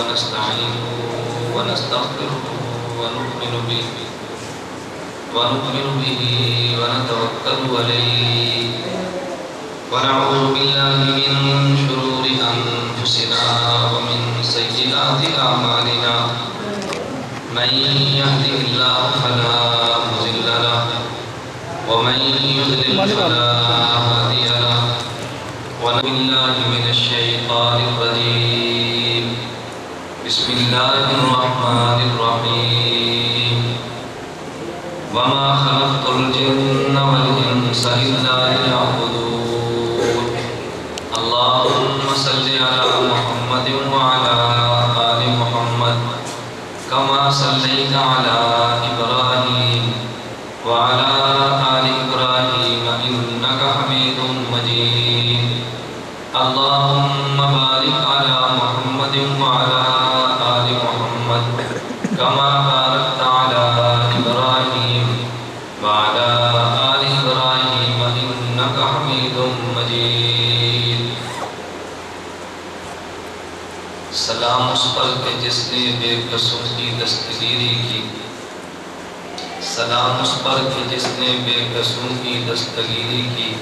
ونستعينه ونستغفره ونؤمن به ونتوكل عليه ونعوذ بالله من شرور أنفسنا ومن سيئات أعمالنا من يهده الله فلا مضل له ومن يضلل فلا هادي له ونعوذ بالله من الشيطان الرجيم بسم الله الرحمن الرحيم وما خلقت الجن والإنس إلا ليعبدون اللهم صل على محمد وعلى آل محمد كما صليت على إبراهيم وعلى آل إبراهيم إنك حميد مجيد اللهم بارك على محمد وعلى آل محمد كما باركت على إبراهيم وعلى آل إبراهيم إنك حميد مجيد سلام اس پر کہ جس نے بے قصوں کی دستگیری کی سلام اس پر کہ جس نے بے قصوں کی دستگیری کی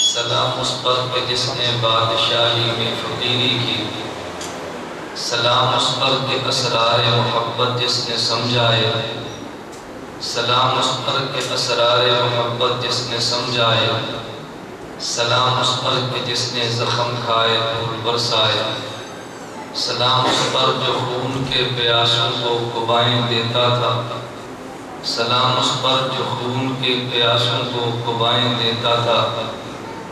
سلام اس پر کہ جس نے بادشاہی میں فقیری کی سلام اس پر کہ اسرار محبت جس نے سمجھائے سلام اس پر کہ اسرار محبت جس نے سمجھائے سلام اس پر کہ جس نے زخم کھائے پھول برسائے سلام اس پر جو خون کے پیاسوں کو قبائیں دیتا تھا سلام اس پر جو خون کے پیاسوں کو قبائیں دیتا تھا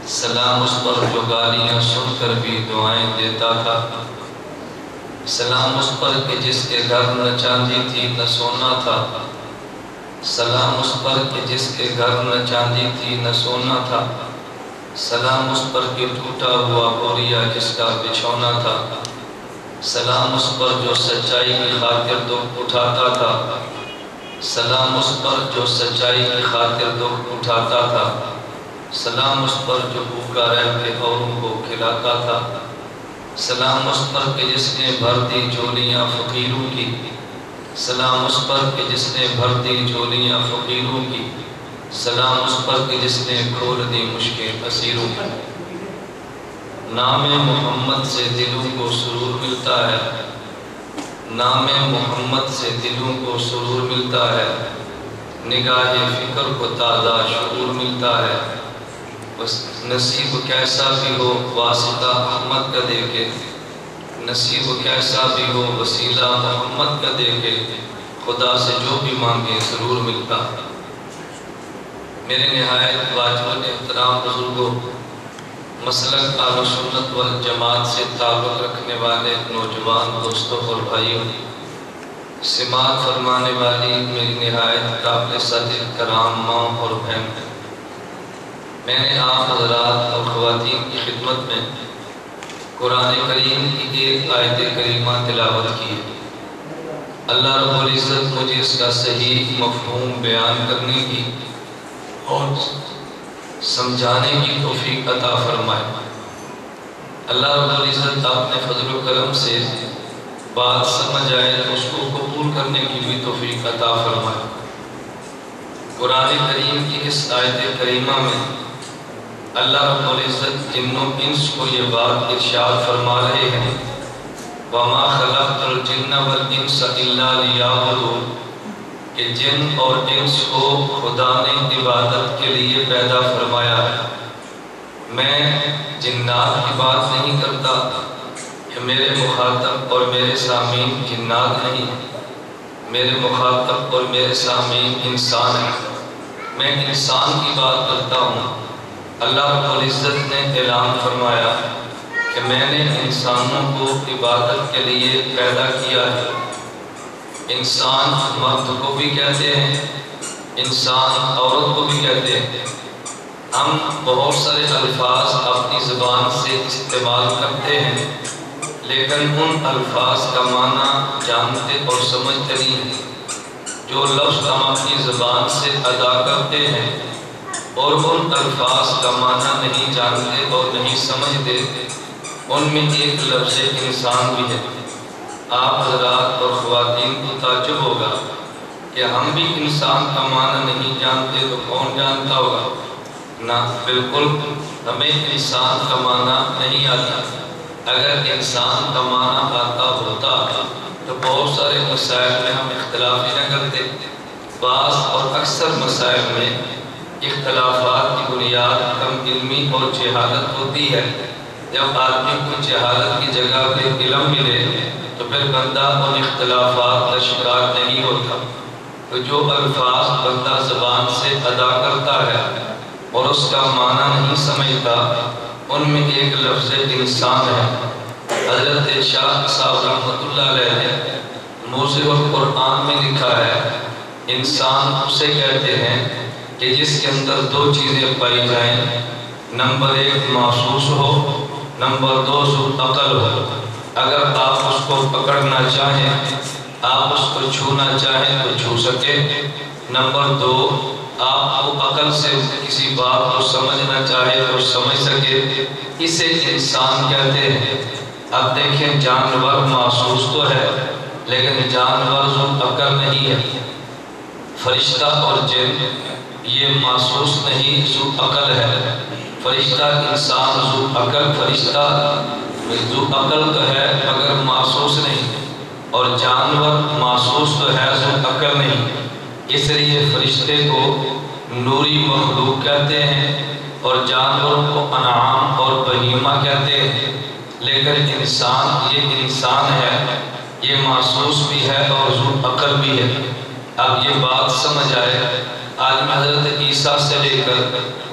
سلام اس پر جو گالیاں سن کر بھی دعائیں دیتا تھا سلام اس پر کہ جس کے گھر نہ چاندی تھی نہ سونا تھا سلام اس پر کہ جس کے گھر نہ چاندی تھی نہ سونا تھا سلام اس پر کہ ٹوٹا ہوا بوریا جس کا بچھونا تھا سلام اس پر جو سچائی کی خاطر دکھ اٹھاتا تھا سلام اس پر جو سچائی کی خاطر دکھ اٹھاتا تھا سلام اس پر جو بھوکا رہ کے اوروں کو کھلاتا تھا سلام اس پر کہ جس نے بھر دی جھولیاں فقیروں کی سلام اس پر کہ جس نے بھر دی جھولیاں فقیروں کی سلام اس پر کہ جس نے کھول دی مشکل اسیروں کی نام محمد سے دلوں کو سرور ملتا ہے نام محمد سے دلوں کو سرور ملتا ہے نگاہ فکر کو تازہ شعور ملتا ہے بس نصیب کیسا بھی ہو واسطہ احمد کا دے کے نصیب کیسا بھی ہو وسیلہ محمد کا دے کے خدا سے جو بھی مانگے ضرور ملتا میرے نہایت واجب احترام بزرگوں مسلک اہل سنت والجماعت سے تعلق رکھنے والے نوجوان دوستوں اور بھائیوں سماعت فرمانے والی میری نہایت قابل صدر کرام ماں اور بہن میں نے آپ حضرات اور خواتین کی خدمت میں قرآن کریم کی ایک آیت کریمہ تلاوت کی ہے اللہ رب العزت مجھے اس کا صحیح مفہوم بیان کرنے کی اور سمجھانے کی توفیق عطا فرمائے اللہ رب العزت اپنے فضل و کرم سے بات سمجھ آئے تو اس کو قبول کرنے کی بھی توفیق عطا فرمائے قرآن کریم کی اس آیت کریمہ میں اللہ رب العزت جن و انس کو یہ بات ارشاد فرما رہے ہیں وَمَا خَلَقْتُ الْجِنَّ وَالْإِنسَ إِلَّا لِيَعْبُدُونِ کہ جن اور انس کو خدا نے عبادت کے لیے پیدا فرمایا ہے میں جنات کی بات نہیں کرتا کہ میرے مخاطب اور میرے سامعین جنات نہیں میرے مخاطب اور میرے سامعین انسان ہیں میں انسان کی بات کرتا ہوں اللہ رب العزت نے اعلان فرمایا کہ میں نے انسانوں کو عبادت کے لیے پیدا کیا ہے انسان مرد کو بھی کہتے ہیں انسان عورت کو بھی کہتے ہیں ہم بہت سارے الفاظ اپنی زبان سے استعمال کرتے ہیں لیکن ان الفاظ کا معنی جانتے اور سمجھتے نہیں ہیں جو لفظ ہم اپنی زبان سے ادا کرتے ہیں اور ان الفاظ کا معنی نہیں جانتے اور نہیں سمجھتے ان میں ایک لفظ انسان بھی ہے آپ حضرات اور خواتین کو تعجب ہوگا کہ ہم بھی انسان کا معنی نہیں جانتے تو کون جانتا ہوگا؟ نہ، بالکل ہمیں انسان کا معنی نہیں آتا۔ اگر انسان کا معنی آتا ہوتا تو بہت سارے مسائل میں ہم اختلاف ہی نہ کرتے۔ بعض اور اکثر مسائل میں اختلافات کی بنیاد کم علمی اور جہالت ہوتی ہے۔ جب آدمی کو جہالت کی جگہ پہ علم ملے تو پھر بندہ ان اختلافات کا شکار نہیں ہوتا۔ تو جو الفاظ بندہ زبان سے ادا کرتا ہے اور اس کا معنی نہیں سمجھتا، ان میں ایک لفظ انسان ہے۔ حضرت شاہ صاحب رحمۃ اللہ علیہ نے موضوع القرآن میں لکھا ہے، انسان اسے کہتے ہیں کہ جس کے اندر دو چیزیں پائی جائیں، نمبر 1 محسوس ہو، نمبر 2 ذو عقل ہو۔ اگر آپ اس کو پکڑنا چاہیں، آپ اس کو چھونا چاہیں تو چھو سکے۔ نمبر 2 آپ کو عقل سے کسی بات کو سمجھنا چاہے تو سمجھ سکے، اسے انسان کہتے ہیں۔ اب دیکھیں، جانور محسوس تو ہے لیکن جانور ذو عقل نہیں ہے۔ فرشتہ اور جن یہ محسوس نہیں، ذو عقل ہے۔ فرشتہ انسان ذو عقل، فرشتہ ذو عقل تو ہے مگر محسوس نہیں، اور جانور محسوس تو ہے ذو عقل نہیں۔ اس لیے فرشتے کو نوری مخلوق کہتے ہیں اور جانوروں کو انعام اور بہیمہ کہتے ہیں۔ لیکن انسان، یہ انسان ہے، یہ محسوس بھی ہے اور ذو عقل بھی ہے۔ اب یہ بات سمجھ آئے، آج میں حضرت عیسیٰ سے لے کر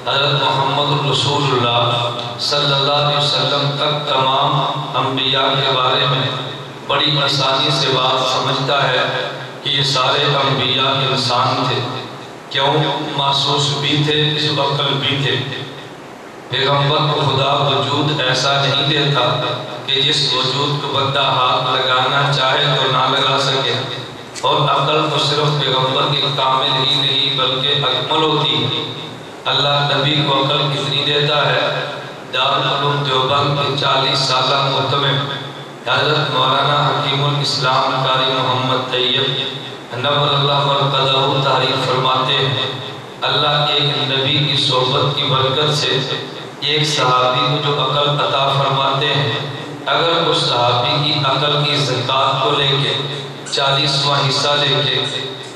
حضرت محمد رسول اللہ صلی اللہ علیہ وسلم تک تمام انبیاء کے بارے میں بڑی آسانی سے بات سمجھتا ہے کہ یہ سارے انبیاء انسان تھے۔ کیوں؟ محسوس بھی تھے، ذو عقل بھی تھے۔ پیغمبر کو خدا وجود ایسا نہیں دیتا کہ جس وجود کو بندہ ہاتھ لگانا چاہے تو نہ لگا سکے، اور عقل تو صرف پیغمبر کی کامل ہی نہیں بلکہ اکمل ہوتی ہے۔ اللہ نبی کو عقل کتنی دیتا ہے؟ دارالعلوم دیوبند کے 40 سالہ محتمم حضرت مولانا حکیم الاسلام قاری محمد طیب نور اللہ مرقدہ تعریف فرماتے ہیں، اللہ ایک نبی کی صحبت کی برکت سے ایک صحابی کو جو عقل عطا فرماتے ہیں، اگر اس صحابی کی عقل کی زکوٰۃ کو لے کے 40واں حصہ لے کے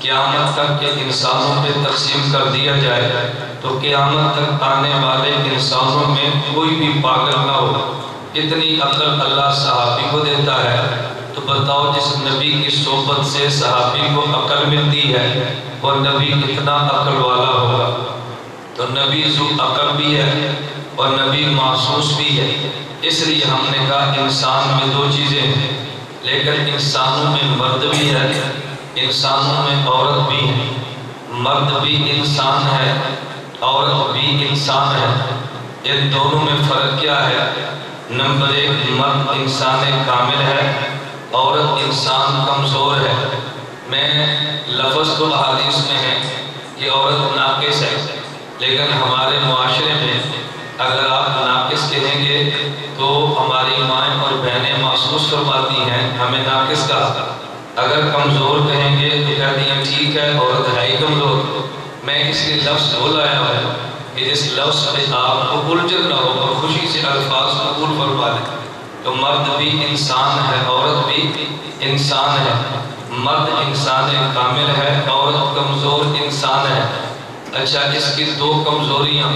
قیامت تک کے انسانوں پہ تقسیم کر دیا جائے تو قیامت تک آنے والے انسانوں میں کوئی بھی پاگل نہ ہو، اتنی عقل اللہ صحابی کو دیتا ہے۔ تو بتاؤ، جس نبی کی صحبت سے صحابی کو عقل ملتی ہے وہ نبی کتنا عقل والا ہوگا۔ تو نبی ذو عقل بھی ہے اور نبی محسوس بھی ہے۔ اس لیے ہم نے کہا انسان میں دو چیزیں ہیں، لیکن انسانوں میں مرد بھی ہے، انسانوں میں عورت بھی ہے۔ مرد بھی انسان ہے، عورت بھی انسان ہے۔ ان دونوں میں فرق کیا ہے؟ نمبر 1، مرد انسان کامل ہے، عورت انسان کمزور ہے۔ میں لفظ تو حدیث میں ہے کہ عورت ناقص ہے، لیکن ہمارے معاشرے میں اگر آپ ناقص کہیں گے تو ہماری مائیں اور بہنیں محسوس فرماتی ہیں ہمیں ناقص کہا۔ اگر کمزور کہیں گے تو کہتی ہیں ٹھیک ہے عورت ہے ہی کمزور۔ میں اس لیے لفظ بول آیا ہوں کہ اس لفظ پہ آپ کو الجھن نہ ہو اور خوشی سے الفاظ قبول فرما لیں۔ تو مرد بھی انسان ہے، عورت بھی انسان ہے۔ مرد انسان کامل ہے، عورت کمزور انسان ہے۔ اچھا، اس کی دو کمزوریاں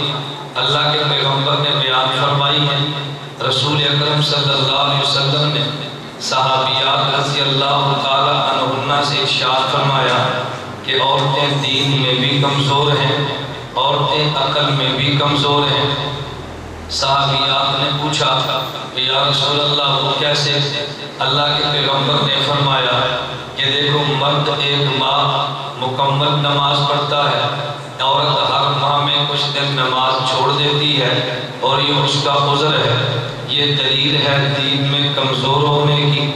اللہ کے پیغمبر نے بیان فرمائی ہیں۔ رسول اکرم صلی اللہ علیہ وسلم نے صحابیات رضی اللہ تعالی عنہن سے ارشاد فرمایا کہ عورتیں دین میں بھی کمزور ہیں، عورتیں عقل میں بھی کمزور ہیں۔ صحابیات نے پوچھا کہ یا رسول اللہ وہ کیسے؟ اللہ کے پیغمبر نے فرمایا کہ دیکھو، مرد ایک ماہ مکمل نماز پڑھتا ہے، عورت ہر ماہ میں کچھ دن نماز چھوڑ دیتی ہے، اور یہ اس کا عذر ہے۔ یہ دلیل ہے دین میں کمزور ہونے کی۔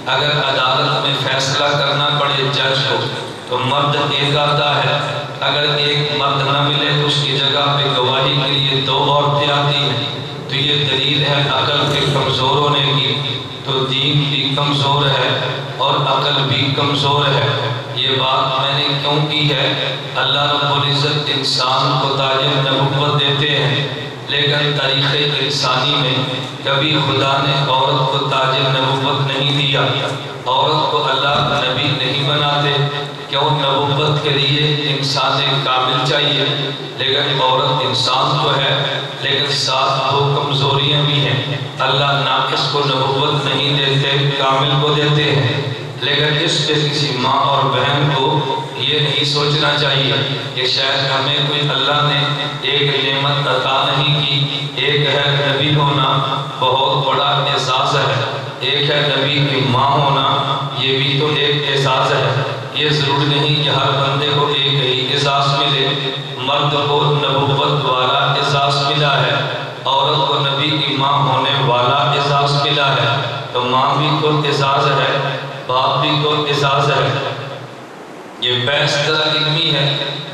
اگر عدالت میں فیصلہ کرنا پڑے جج کو تو مرد ایک آتا ہے، اگر ایک مرد نہ ملے تو اس کی جگہ پہ گواہی کے لیے 2 عورتیں آتی ہیں۔ تو یہ دلیل ہے عقل کے کمزور ہونے کی۔ تو دین بھی کمزور ہے، اور عقل بھی کمزور ہے۔ یہ بات میں نے کیوں کی ہے؟ اللہ رب العزت انسان کو تاج نبوت دیتے ہیں، لیکن تاریخ انسانی میں کبھی خدا نے عورت کو تاج نبوت نہیں دیا۔ عورت کو اللہ نبی نہیں بناتے، کیوں؟ نبوت کے لیے انسان کامل چاہیے، لیکن عورت انسان تو ہے، لیکن ساتھ وہ کمزوریاں بھی ہیں۔ اللہ ناقص کو نبوت نہیں دیتے، کامل کو دیتے ہیں۔ لیکن اس پہ کسی ماں اور بہن کو یہ نہیں سوچنا چاہیے کہ شاید ہمیں کوئی اللہ نے ایک نعمت عطا نہیں کی۔ ایک ہے نبی ہونا، بہت بڑا اعزاز ہے۔ ایک ہے نبی کی ماں ہونا، یہ بھی تو ایک اعزاز ہے۔ یہ ضروری نہیں کہ ہر بندے کو ایک ہی اعزاز ملے۔ مرد کو نبوت والا اعزاز ملا ہے، عورت کو نبی کی ماں ہونے والا اعزاز ملا ہے۔ تو ماں بھی تو اعزاز ہے، باپ بھی تو اعزاز ہے۔ یہ بحث ذرا علمی ہے،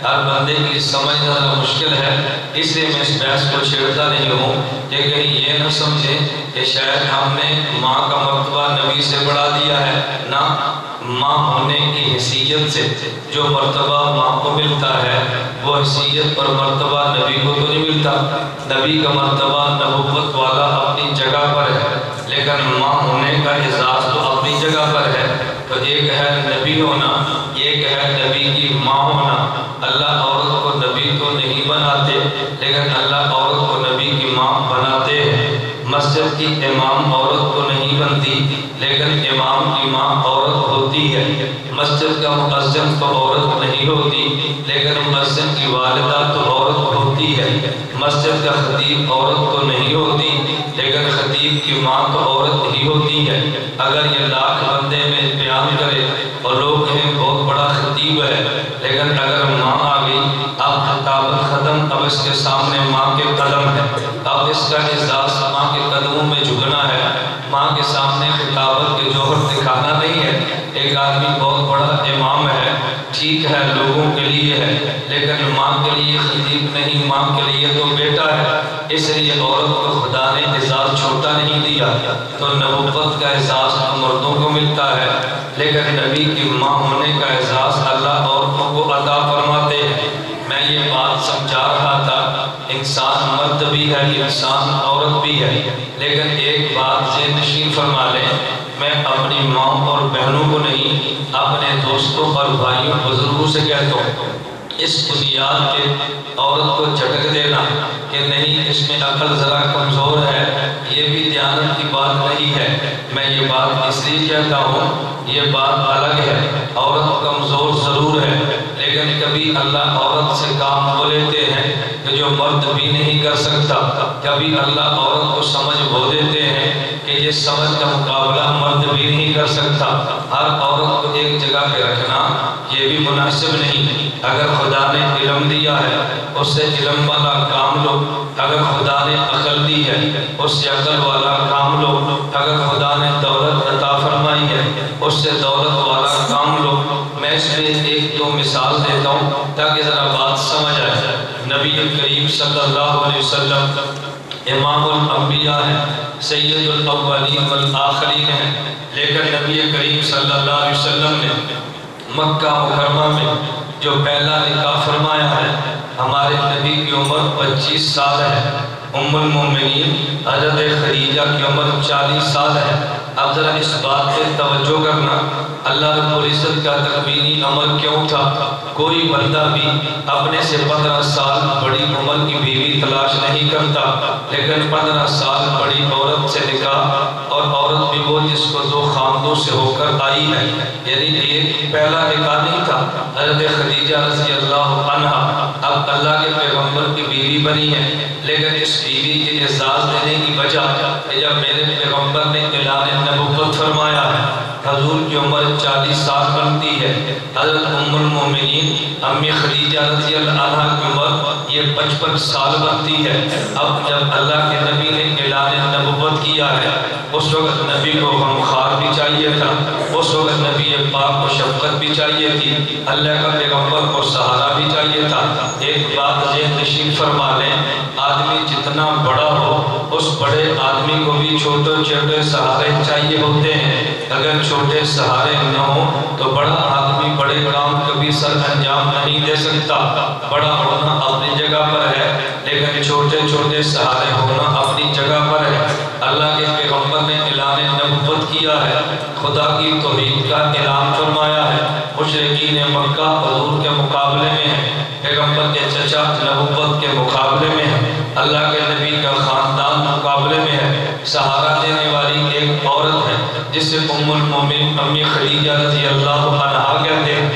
ہر بندے کی سمجھنا ذرا مشکل ہے، اس لیے میں اس بحث کو چھیڑتا نہیں ہوں کہ کہیں یہ نہ سمجھیں کہ شاید ہم نے ماں کا مرتبہ نبی سے بڑھا دیا ہے۔ نہ، ماں ہونے کی حیثیت سے جو مرتبہ ماں کو ملتا ہے وہ حیثیت اور مرتبہ نبی کو تو نہیں ملتا۔ نبی کا مرتبہ نبوت والا اپنی جگہ پر ہے، لیکن ماں ہونے کا اعزاز تو اپنی جگہ پر ہے۔ تو ایک ہے نبی ہونا، ایک ہے نبی کی ماں ہونا۔ اللہ عورت کو نبی تو نہیں بناتے، لیکن اللہ عورت کو نبی کی ماں بناتے ہیں۔ مسجد کی امام عورت تو نہیں بنتی، لیکن امام کی ماں عورت ہوتی ہے۔ مسجد کا مؤذن تو عورت نہیں ہوتی، لیکن مؤذن کی والدہ تو عورت ہوتی ہے۔ مسجد کا خطیب عورت تو نہیں ہوتی، لیکن خطیب کی ماں تو عورت ہی ہوتی ہے۔ اگر یہ لاکھ بندے میں بیان کرے اور لوگ کہیں بہت بڑا خطیب ہے، لیکن اگر ماں آ گئی، اب خطابت ختم، اب اس کے سامنے ماں کے قدم ہے، اب اس کا اعزاز ماں کے قدموں میں جھکنا ہے، ماں کے سامنے خطابت کے جوہر دکھانا نہیں ہے۔ ایک آدمی بہت بڑا امام ہے، ٹھیک ہے، لوگوں کے لیے ہے، لیکن ماں کے لیے خطیب نہیں، ماں کے لیے تو بیٹا ہے۔ اس لیے عورت کو خدا نے اعزاز چھوٹا نہیں دیا۔ تو نبوت کا اعزاز مردوں کو ملتا ہے، لیکن نبی کی ماں ہونے کا اعزاز اللہ عورتوں کو عطا فرماتے ہیں۔ میں یہ بات سمجھا رہا تھا، انسان مرد بھی ہے، انسان عورت بھی ہے، لیکن ایک بات ذہن نشین فرما لیں، میں اپنی ماں اور بہنوں کو نہیں، اپنے دوستوں اور بھائیوں بزرگوں سے کہتا ہوں، اس بنیاد کے عورت کو جھٹک دینا کہ نہیں اس میں عقل ذرا کمزور ہے، یہ بھی دیانت کی بات نہیں ہے۔ میں یہ بات اس لیے کہتا ہوں، یہ بات الگ ہے، عورت کمزور ضرور ہے، لیکن کبھی اللہ عورت سے کام وہ لیتے ہیں کہ جو مرد بھی نہیں کر سکتا۔ کبھی اللہ عورت کو سمجھ وہ دیتے ہیں کہ یہ سمجھ کا مقابلہ مرد بھی نہیں کر سکتا۔ ہر عورت کو ایک جگہ پہ رکھنا یہ بھی مناسب نہیں۔ اگر خدا نے علم دیا ہے اس سے علم والا کام لو، اگر خدا نے عقل دی ہے اس سے عقل والا کام لو، اگر خدا نے دولت عطا فرمائی ہے اس سے دولت والا کام لو۔ میں اس میں ایک دو مثال دیتا ہوں تاکہ ذرا بات سمجھ آئے۔ نبی کریم صلی اللہ علیہ وسلم امام الانبیاء ہیں، سید الاولین والآخرین ہیں، لیکن نبی کریم صلی اللہ علیہ وسلم نے مکہ مکرمہ میں جو پہلا نکاح فرمایا ہے، ہمارے نبی کی عمر 25 سال ہے، ام المومنین حضرت خدیجہ کی عمر 40 سال ہے۔ اب ذرا اس بات پہ توجہ کرنا، اللہ رب العزت کا تکوینی عمل کیوں تھا؟ کوئی بندہ بھی اپنے سے 15 سال بڑی عمر کی بیوی تلاش نہیں کرتا، لیکن 15 سال بڑی عورت سے نکاح، اور عورت بھی وہ جس کو 2 خاندوں سے ہو کر آئی ہے، یعنی ایک پہلا نکاح نہیں تھا۔ حضرت خدیجہ رضی اللہ عنہا اب اللہ کے پیغمبر کی بیوی بنی ہے، لیکن اس بیوی کے اعزاز دینے کی وجہ کہ جب میرے پیغمبر نے اعلان نبوت فرمایا ہے، حضور کی عمر 40 سال بنتی ہے، حضرت ام المومنین امی خدیجہ رضی اللہ عنہا کی عمر یہ 55 سال بنتی ہے۔ اب جب اللہ کے نبی نے اعلان نبوت کیا ہے، اس وقت نبی کو غمخوار بھی چاہیے تھا، اس وقت نبی پاک کو شفقت بھی چاہیے تھی، اللہ کا پیغمبر کو سہارا بھی چاہیے تھا۔ ایک بات ذہن نشین فرما لیں، آدمی جتنا بڑا ہو اس بڑے آدمی کو بھی چھوٹے چھوٹے سہارے چاہیے ہوتے ہیں۔ اگر چھوٹے سہارے نہ ہوں تو بڑا آدمی بڑے کام کبھی سر انجام نہیں دے سکتا۔ بڑا ہونا اپنی جگہ پر ہے لیکن چھوٹے چھوٹے سہارے ہونا اپنی جگہ پر ہے۔ اللہ کے پیغمبر نے اعلان نبوت کیا ہے، خدا کی توحید کا اعلان فرمایا ہے۔ مشرکین مکہ حضور کے مقابلے میں ہیں، پیغمبر کے چچا نبوت کے مقابلے میں ہیں، اللہ کے نبی کا خاندان مقابلے میں ہے۔ سہارا دینے والی ایک عورت ہے جسے ام المومن امی خدیجہ رضی اللہ عنہا کہتے ہیں۔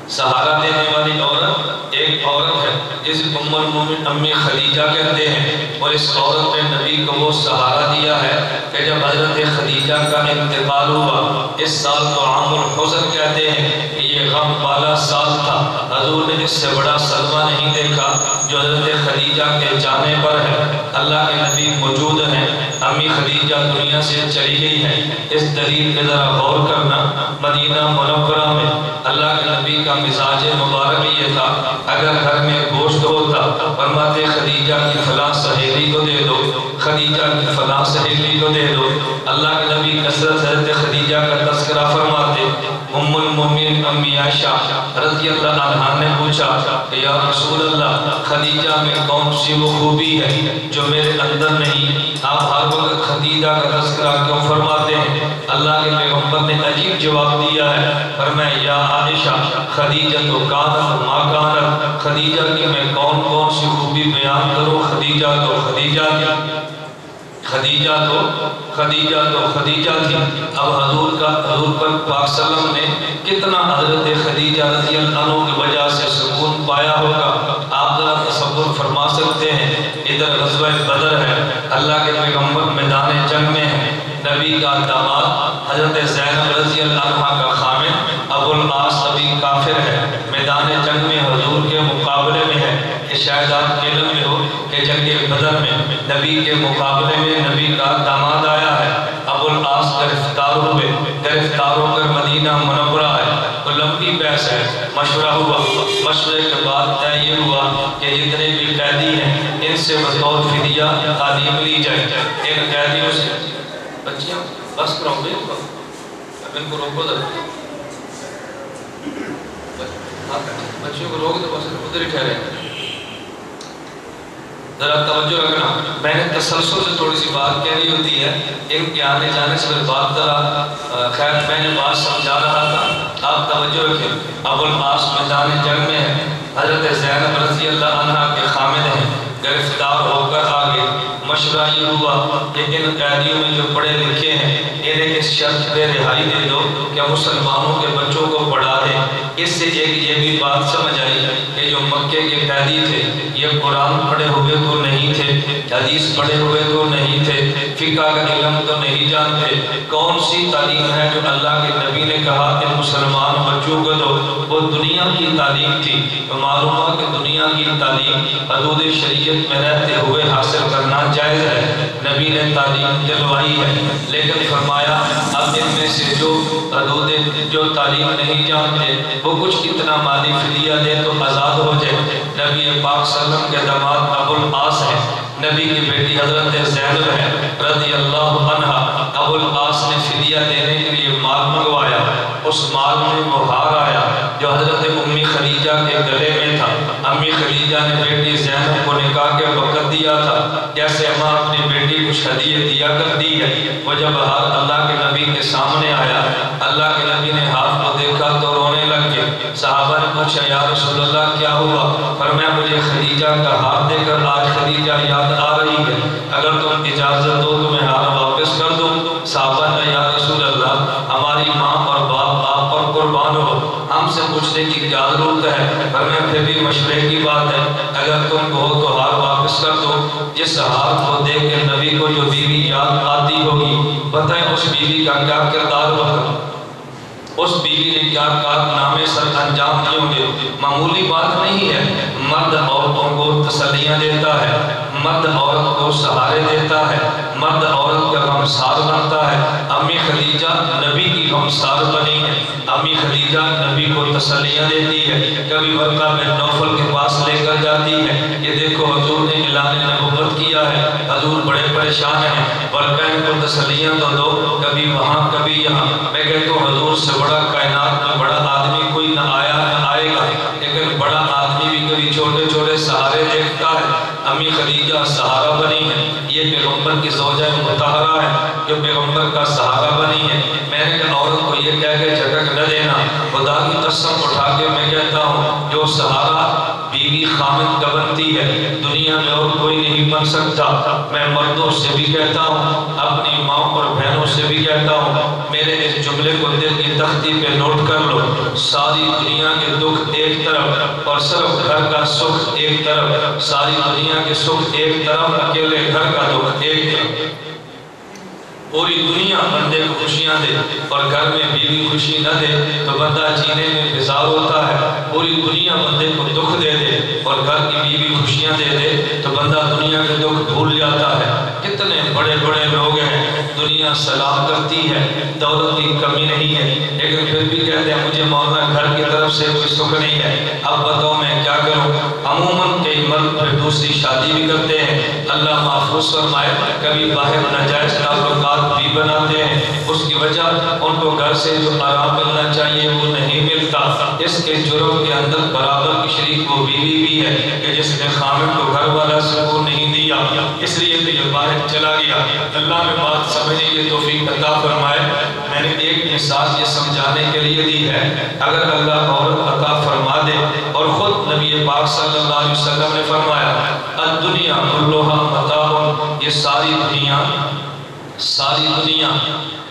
سہارا دینے والی عورت ایک عورت ہے جسے ام المومن امی خدیجہ کہتے ہیں، اور اس عورت نے نبی کو وہ سہارا دیا ہے کہ جب حضرت خدیجہ کا انتقال ہوا، اس سال کو عام الحزن کہتے ہیں کہ یہ غم والا سال تھا۔ حضور نے اس سے بڑا صدمہ نہیں دیکھا جو حضرت خدیجہ کے جانے پر ہے۔ اللہ کے نبی موجود ہیں، امی خدیجہ دنیا سے چلی گئی ہے۔ اس دلیل پہ ذرا غور کرنا، مدینہ منورہ میں اللہ کے نبی کا مزاج مبارک یہ تھا، اگر گھر میں گوشت ہوتا فرماتے خدیجہ کی فلاں سہیلی کو دے دو، خدیجہ کی فلاں سہیلی کو دے دو۔ اللہ کے نبی کثرت حضرت خدیجہ کا تذکرہ فرماتے۔ ام المومنین امی عائشہ رضی اللہ عنہا نے پوچھا کہ یا رسول اللہ، خدیجہ میں کون سی وہ خوبی ہے جو میرے اندر نہیں؟ آپ ہر وقت خدیجہ کا تذکرہ کیوں فرماتے ہیں؟ اللہ کے پیغمبر نے عجیب جواب دیا ہے، فرمایا یا عائشہ خدیجہ تو کانت ما کانت، خدیجہ کی میں کون کون سی خوبی بیان کروں؟ خدیجہ تو خدیجہ تھی، خدیجہ تھی۔ اب حضور پر پاک صلی نے کتنا حضرت خدیجہ رضی اللہ عنہ کی وجہ سے سکون پایا ہوگا، آپ ذرا تصور فرما سکتے ہیں۔ ادھر غزوہ بدر ہے، اللہ کے پیغمبر میدان جنگ میں ہیں، نبی کا داماد حضرت زینب رضی اللہ عنہ کا خامد ابو العاص ابھی کافر ہے، میدان جنگ میں حضور کے مقابلے میں ہے۔ کہ شاید آپ علم میں ہو کہ جنگ بدر میں نبی کے مقابلے میں نبی کا داماد آیا ہے، ابو العاص گرفتار ہو کر مدینہ منورہ آئے، تو لمبی بحث ہے، مشورہ ہوا، مشورے کے بعد طے یہ ہوا کہ جتنے بھی قیدی ہیں ان سے بطور فدیہ تعلیم لی جائے۔ ان قیدیوں سے بچیاں بس کرو گے، ان کو روکو ذرا، بچیوں کو روک دو، بس ادھر ہی ٹھہرے۔ ذرا توجہ رکھنا، میں نے تسلسل سے تھوڑی سی بات کہنی ہوتی ہے، ان کے آنے جانے سے پھر بات ذرا خیر میں نے بات سمجھا رہا تھا، آپ توجہ رکھیں۔ ابو العاص میدان جنگ میں ہے، حضرت زینب رضی اللہ عنہ کے خامد ہیں، گرفتار ہو کر آگے مشورہ یہ ہوا کہ ان قیدیوں میں جو پڑھے لکھے ہیں انہیں اس شرط پہ رہائی دے دو کہ مسلمانوں کے بچوں کو پڑھا دیں۔ اس سے ایک یہ بھی بات سمجھ آئی کہ جو مکے کے قیدی تھے یہ قرآن پڑھے ہوئے تو نہیں تھے، حدیث پڑھے ہوئے تو نہیں تھے، فقہ کا علم تو نہیں جانتے، کون سی تعلیم ہے جو اللہ کے نبی نے کہا کہ مسلمان بچوں کو دو؟ وہ دنیا کی تعلیم تھی۔ تو معلوم ہوا کہ دنیا کی تعلیم حدود شریعت میں رہتے ہوئے حاصل کرنا جائز ہے، نبی نے تعلیم دلوائی ہے، لیکن فرمایا اب ان میں سے جو حدود جو تعلیم نہیں جانتے وہ کچھ اتنا مالی فدیہ دے تو آزاد ہو جائے۔ نبی پاک صلی اللہ علیہ وسلم کے داماد ابو العاص ہے، نبی کی بیٹی حضرت زینب ہے رضی اللہ عنہ، ابو العاص نے فدیہ دینے کے لیے مال منگوایا، اس مال میں وہ ہار آیا جو حضرت امی خدیجہ کے گلے میں تھا۔ امی خدیجہ نے بیٹی زینب کو نکاح کے وقت دیا تھا، جیسے ماں اپنی بیٹی کو ہدیہ دیا کرتی ہے۔ وہ جب ہاتھ اللہ کے نبی کے سامنے آیا، اللہ کے نبی نے ہاتھ کو دیکھا تو رونے لگ گئے۔ صحابہ نے پوچھا یا رسول اللہ کیا ہوا؟ فرمایا مجھے خدیجہ کا ہاتھ دے کر آج خدیجہ یاد آ رہی ہے، اگر تم اجازت دو تو میں ہاتھ واپس کر دوں۔ صحابہ نے یا رسول اللہ ہماری ماں اور باپ آپ پر قربان ہو، ہم سے پوچھنے کی کیا ضرورت ہے؟ فرمایا پھر بھی مشورے کی بات ہے، اگر تم کہو تو ہار واپس کر دو۔ جس ہاتھ کو دیکھ کے نبی کو جو بیوی یاد آتی ہوگی، بتائیں اس بیوی کا کیا کردار ہوگا، اس بیوی نے کیا کارنامے سر انجام دیے ہوں گے۔ معمولی بات نہیں ہے، مرد عورتوں کو تسلیاں دیتا ہے، مرد عورت کو سہارے دیتا ہے، مرد عورت کا غمسار بنتا ہے۔ امی خدیجہ نبی کی غمسار بنی ہے، امی خدیجہ نبی کو تسلیاں دیتی ہے، کبھی ورقہ بن نوفل کے پاس لے کر جاتی ہے، یہ دیکھو حضور نے اعلان نبوت کیا ہے، حضور بڑے پریشان ہیں، ورقہ ان کو تسلیاں تو دو، کبھی وہاں کبھی جو سہارا بیوی خامد کا بنتی ہے دنیا میں اور کوئی نہیں بن سکتا۔ میں مردوں سے بھی کہتا ہوں، اپنی ماں اور بہنوں سے بھی کہتا ہوں، میرے اس جملے کو دل کی تختی پہ نوٹ کر لو، ساری دنیا کے دکھ ایک طرف اور صرف گھر کا سکھ ایک طرف، ساری دنیا کے سکھ ایک طرف، اکیلے گھر کا دکھ ایک طرف۔ پوری دنیا بندے کو خوشیاں دے اور گھر میں بیوی خوشی نہ دے تو بندہ جینے میں بیزار ہوتا ہے۔ پوری دنیا بندے کو دکھ دے دے اور گھر کی بیوی خوشیاں دے دے تو بندہ دنیا کے دکھ بھول جاتا ہے۔ کتنے بڑے بڑے لوگ ہیں، دنیا سلام کرتی ہے، دولت کی کمی نہیں ہے، لیکن پھر بھی کہتے ہیں مجھے مولانا گھر کی طرف سے کوئی سکھ نہیں ہے، اب بتاؤ میں کیا کروں۔ عموماً کئی مرد پھر دوسری شادی بھی کرتے ہیں، اللہ محفوظ فرمائے، کبھی باہر ناجائز تعلقات بھی بناتے ہیں، اس کی وجہ ان کو گھر سے جو آرام ملنا چاہیے وہ نہیں ملتا۔ اس کے جرم کے اندر برابر کی شریک وہ بیوی بھی ہے کہ جس نے خامد کو گھر والا سکون نہیں دیا، اس لیے تو یہ باہر چلا گیا۔ اللہ میں بات سمجھنے کی توفیق عطا فرمائے۔ میں نے ایک مثال یہ سمجھانے کے لیے دی ہے، اگر اللہ عورت عطا فرما دے، اور خود نبی پاک صلی اللہ علیہ وسلم نے فرمایا الدنیا کلھا متاع، یہ ساری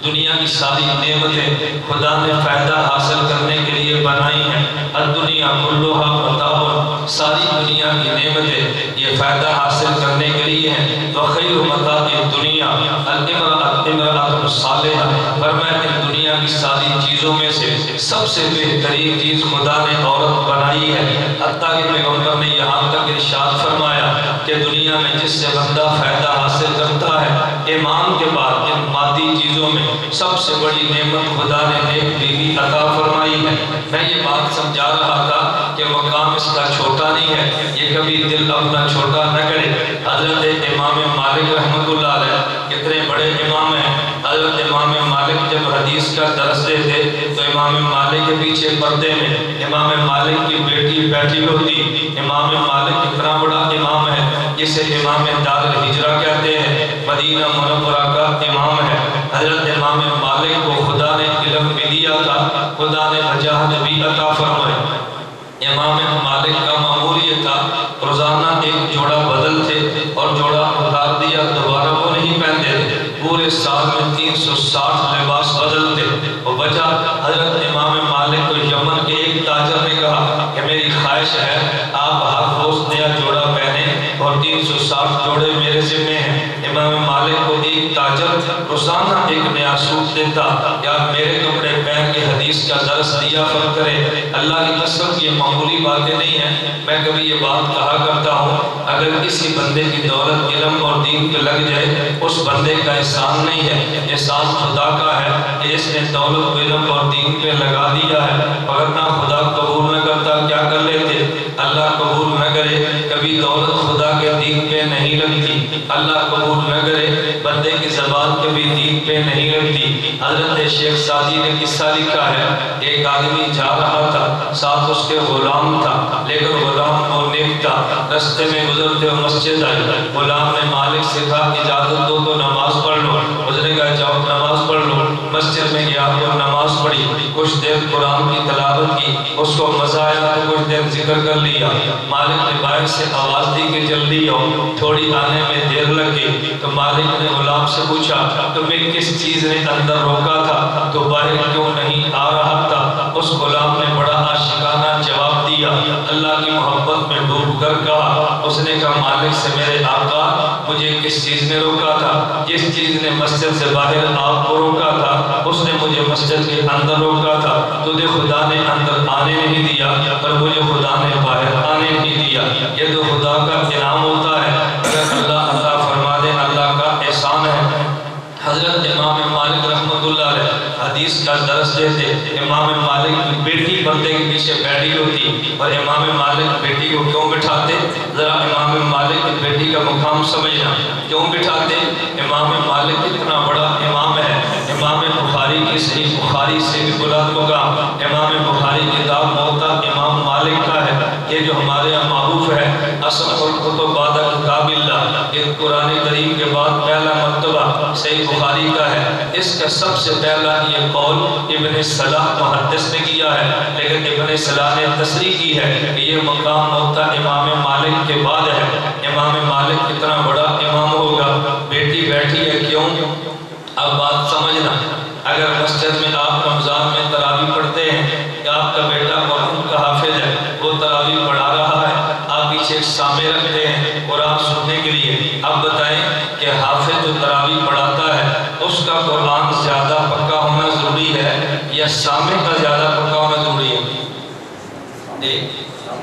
دنیا کی ساری نعمتیں خدا نے فائدہ حاصل کرنے کے لیے بنائی ہیں۔ الدنیا کلھا متاع، ساری دنیا کی نعمتیں یہ فائدہ حاصل کرنے کے لیے ہیں۔ وخیر متاع الدنیا الامرأۃ الصالحہ، فرمایا کہ دنیا کی ساری چیزوں میں سے سب سے بہترین چیز خدا نے عورت بنائی ہے۔ حتیٰ کہ پیغمبر نے یہاں تک ارشاد فرمایا کہ دنیا میں جس سے بندہ فائدہ حاصل کرتا ہے، ایمان کے بعد ان مادی چیزوں میں سب سے بڑی نعمت خدا نے نیک بیوی عطا فرمائی ہے۔ میں یہ بات سمجھا رہا تھا کہ مقام اس کا چھوٹا نہیں ہے، یہ کبھی دل اپنا چھوٹا نہ کرے۔ حضرت امام مالک رحمۃ اللہ علیہ کتنے بڑے امام ہیں۔ حضرت امام مالک جب حدیث کا درس دیتے تو امام مالک کے پیچھے پردے میں امام مالک کی بیٹی بیٹھی ہوتی۔ امام مالک اتنا بڑا امام ہے جسے امام دار الہجرہ کہتے ہیں، مدینہ منورہ کا امام ہے۔ حضرت امام مالک کو خدا نے علم بھی دیا تھا، خدا نے وجاہت بھی عطا فرمائی۔ امام مالک کا معمول یہ تھا روزانہ ایک جوڑا بدلتے اور جوڑا اتار دیا دوبارہ وہ نہیں پہنتے تھے، پورے سال میں 360 لباس بدلتے۔ اور وجہ حضرت امام مالک کو یمن کے ایک تاجر نے کہا کہ میری خواہش ہے آپ ہر روز نیا جوڑا پہنیں اور 360 جوڑے میرے ذمہ ہیں۔ امام مالک کو ایک تاجر روزانہ ایک نیا سوٹ دیتا، یا میرے کپڑے پہن کے حدیث کا درس دیا فرق کرے۔ اللہ کی قسم یہ معمولی باتیں نہیں ہیں۔ میں کبھی یہ بات کہا کرتا ہوں، اگر کسی بندے کی دولت علم اور دین پہ لگ جائے اس بندے کا احسان نہیں ہے، احسان خدا کا ہے کہ اس نے دولت علم اور دین پہ لگا دیا ہے، ورنہ خدا قبول نہ کرتا کیا کر لیتے۔ اللہ قبول نہ کرے، کبھی دولت خدا کے دین پہ نہیں لگتی، اللہ قبول نہ کرے بندے کی زبان کبھی دین پہ نہیں لگتی۔ حضرت شیخ سعدی نے قصہ لکھا ہے، ایک آدمی جا رہا تھا، ساتھ اس کے غلام تھا، لیکن غلام وہ نیک تھا۔ رستے میں گزرتے ہوئے مسجد آئی، غلام نے مالک سے کہا اجازت دو تو نماز پڑھ لو۔ اس نے کہا جاؤ نماز پڑھ لو۔ مسجد میں گیا اور نماز پڑھی، کچھ دیر قرآن کی تلاوت کی، اس کو مزہ آیا تو کچھ دیر ذکر کر لیا۔ مالک نے باہر سے آواز دی کہ جلدی آؤ، تھوڑی آنے میں دیر لگ گئی۔ تو مالک نے غلام سے پوچھا تمہیں کس چیز نے اندر روکا تھا، تو باہر کیوں نہیں آ رہا تھا؟ اس غلام نے بڑا عاشقانہ جواب دیا، اللہ کی محبت میں ڈوب کر کہا، اس نے کہا مالک سے میرے آقا مجھے کس چیز نے روکا تھا؟ جس چیز نے مسجد سے باہر آپ کو روکا تھا اس نے مجھے مسجد کے اندر روکا تھا۔ تجھے خدا نے اندر آنے نہیں دیا پر مجھے خدا نے باہر آنے نہیں دیا۔ یہ تو خدا کا انعام ہوتا ہے، اگر اللہ عطا فرما دے اللہ کا احسان ہے۔ حضرت امام مالک رحمۃ اللہ علیہ حدیث کا درس دیتے، امام مالک کی بیٹی بندے کے پیچھے بیٹھی ہوتی، اور امام مالک بیٹی کو کیوں بٹھاتے؟ ذرا امام مالک کی بیٹی کا مقام سمجھنا، کیوں بٹھاتے؟ امام مالک اتنا بڑا امام ہے، امام بخاری کی صحیح بخاری سے بھی بلند مقام، امام بخاری کتاب موطا امام مالک کا ہے، یہ جو ہمارے یہاں معروف ہے اصل الکتب بعد کتاب اللہ، یہ قرآن کریم کے بعد پہلا مرتبہ صحیح بخاری کا ہے۔ اس کا سب سے پہلا یہ قول ابن صلاح محدث نے کیا ہے، لیکن ابن صلاح نے تصریح کی ہے کہ یہ مقام موطا امام مالک کے بعد ہے۔ امام مالک کتنا بڑا امام ہوگا، بیٹی بیٹھی ہے کیوں؟ اب بات سمجھنا، اگر مسجد میں آپ رمضان میں تراویح پڑھتے ہیں کہ آپ کا بیٹا قرآن کا حافظ ہے، وہ تراویح پڑھا رہا ہے، آپ پیچھے ایک سامع رکھتے ہیں قرآن سننے کے لیے، اب بتائیں کہ حافظ جو تراویح پڑھاتا ہے اس کا قرآن زیادہ پکا ہونا ضروری ہے یا سامع کا زیادہ پکا ہونا ضروری ہے؟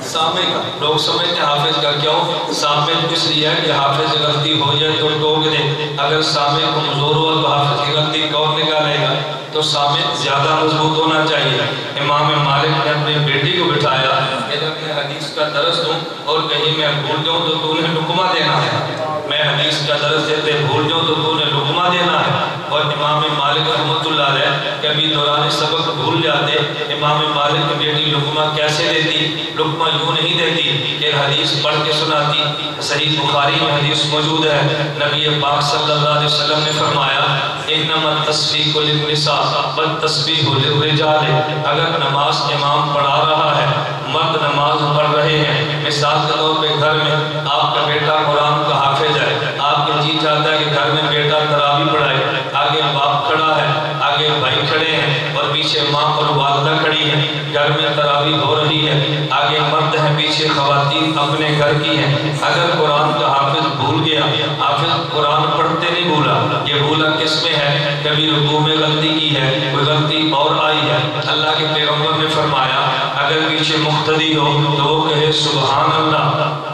سامع کا۔ لوگ سمجھتے ہیں حافظ کا، کیوں؟ سامع اس لیے ہے کہ حافظ غلطی ہو جائے تو ٹوک دے، اگر سامع کمزور ہو تو حافظ کی غلطی کون نکالے گا؟ تو سامع زیادہ مضبوط ہونا چاہیے۔ امام مالک نے اپنی بیٹی کو بٹھایا کہ جب میں حدیث کا درس دوں اور کہیں میں بھول جاؤں تو تو نے لقمہ دینا ہے، میں حدیث کا درس دیتے بھول جاؤں تو تو نے لقمہ دینا ہے۔ اور امام مالک رحمۃ اللہ علیہ کبھی دوران سبق بھول جاتے، امام مالک کی بیٹی لقمہ کیسے دیتی؟ لقمہ یوں نہیں دیتی کہ حدیث پڑھ کے سناتی۔ صحیح بخاری میں حدیث موجود ہے، نبی پاک صلی اللہ علیہ وسلم نے فرمایا انما التصفیق للنساء والتصبیح للرجال۔ اگر نماز امام پڑھا رہا ہے، مرد نماز پڑھ رہے ہیں، مثال کے طور پہ گھر میں آپ کا بیٹا قرآن کا حافظ ہے، آپ کے جی چاہتا ہے کہ گھر میں بیٹا تراویح پڑھائے، آگے باپ کھڑا ہے، آگے بھائی کھڑے ہیں اور پیچھے ماں اور والدہ کھڑی ہیں، گھر میں تراویح ہو رہی ہے، آگے مرد ہیں پیچھے خواتین اپنے گھر کی ہیں۔ اگر قرآن کا حافظ بھول گیا، حافظ قرآن پڑھتے نہیں بھولا، یہ بھولا کس میں ہے؟ کبھی رکوع میں غلطی کی ہے، کوئی غلطی اور آئی ہے، اللہ کے پیغمبر نے فرمایا اگر پیچھے مقتدی ہو تو وہ کہے سبحان اللہ،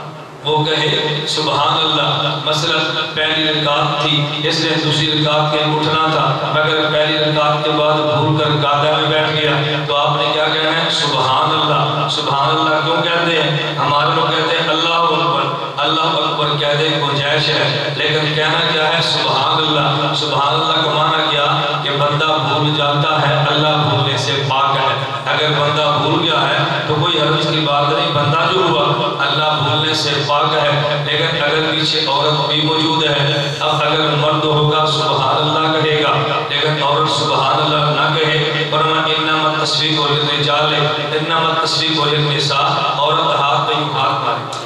وہ کہے سبحان اللہ۔ مثلا پہلی رکعت تھی، اس نے دوسری رکعت کے اٹھنا تھا، مگر پہلی رکعت کے بعد بھول کر قاعدہ میں بیٹھ گیا تو آپ نے کیا کہنا ہے؟ سبحان اللہ۔ سبحان اللہ کیوں کہتے ہیں؟ ہمارے لوگ کہتے ہیں اللہ اکبر، اللہ اکبر کہتے ہیں گنجائش ہے، لیکن کہنا کیا ہے؟ سبحان اللہ۔ سبحان اللہ کا معنی کیا کہ بندہ بھول جاتا ہے، اللہ بھولنے سے پاک ہے۔ اگر بندہ بھول گیا ہے تو کوئی حرج کی بات نہیں، بندہ جو ہوا اللہ بھولنے سے پاک ہے۔ لیکن اگر پیچھے عورت بھی موجود ہے، اب اگر مرد ہوگا سبحان اللہ کہے گا، لیکن عورت سبحان اللہ نہ کہے، فرمایا انما التصفیق للرجال انما التصفیق للنساء، عورت ہاتھ پہ ہاتھ مارے،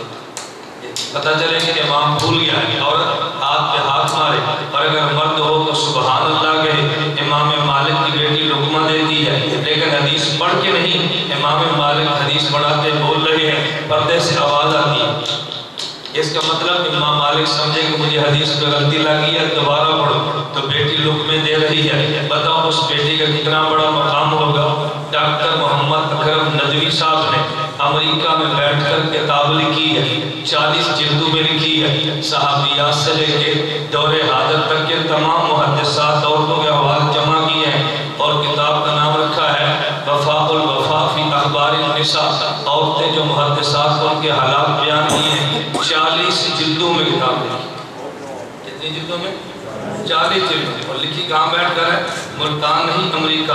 پتہ چلے کہ امام بھول گیا ہے، عورت ہاتھ پہ ہاتھ مارے، اور اگر مرد ہو تو سبحان اللہ کہے۔ امام مالک کی بیٹی لقمہ دیتی ہے لیکن حدیث پڑھ کے نہیں، امام مالک حدیث پڑھاتے بول رہے ہیں، پردے سے آواز آتی ہے، اس کا مطلب امام مالک سمجھے کہ مجھے حدیث پہ غلطی لگی ہے دوبارہ پڑھو، تو بیٹی لقمے دے رہی ہے۔ بتاؤ اس بیٹی کا کتنا بڑا مقام ہوگا۔ ڈاکٹر محمد اکرم ندوی صاحب نے امریکہ میں بیٹھ کر کتاب لکھی ہے، 40 جلدوں میں لکھی ہے، صحابیات سے لے کے دور حاضر تک کے تمام محدثات عورتوں کے احوال جمع کیے ہیں، اور کتاب کا نام رکھا ہے وفاء الوفاء فی اخبار النساء۔ عورتیں جو محدثات ان کے حالات بیان کیے ہیں، 40 جلدوں میں کتاب لکھی۔ کتنی جلدوں میں؟ 40 جلد، اور لکھی کہاں بیٹھ کر ہے؟ ملتان نہیں، امریکہ۔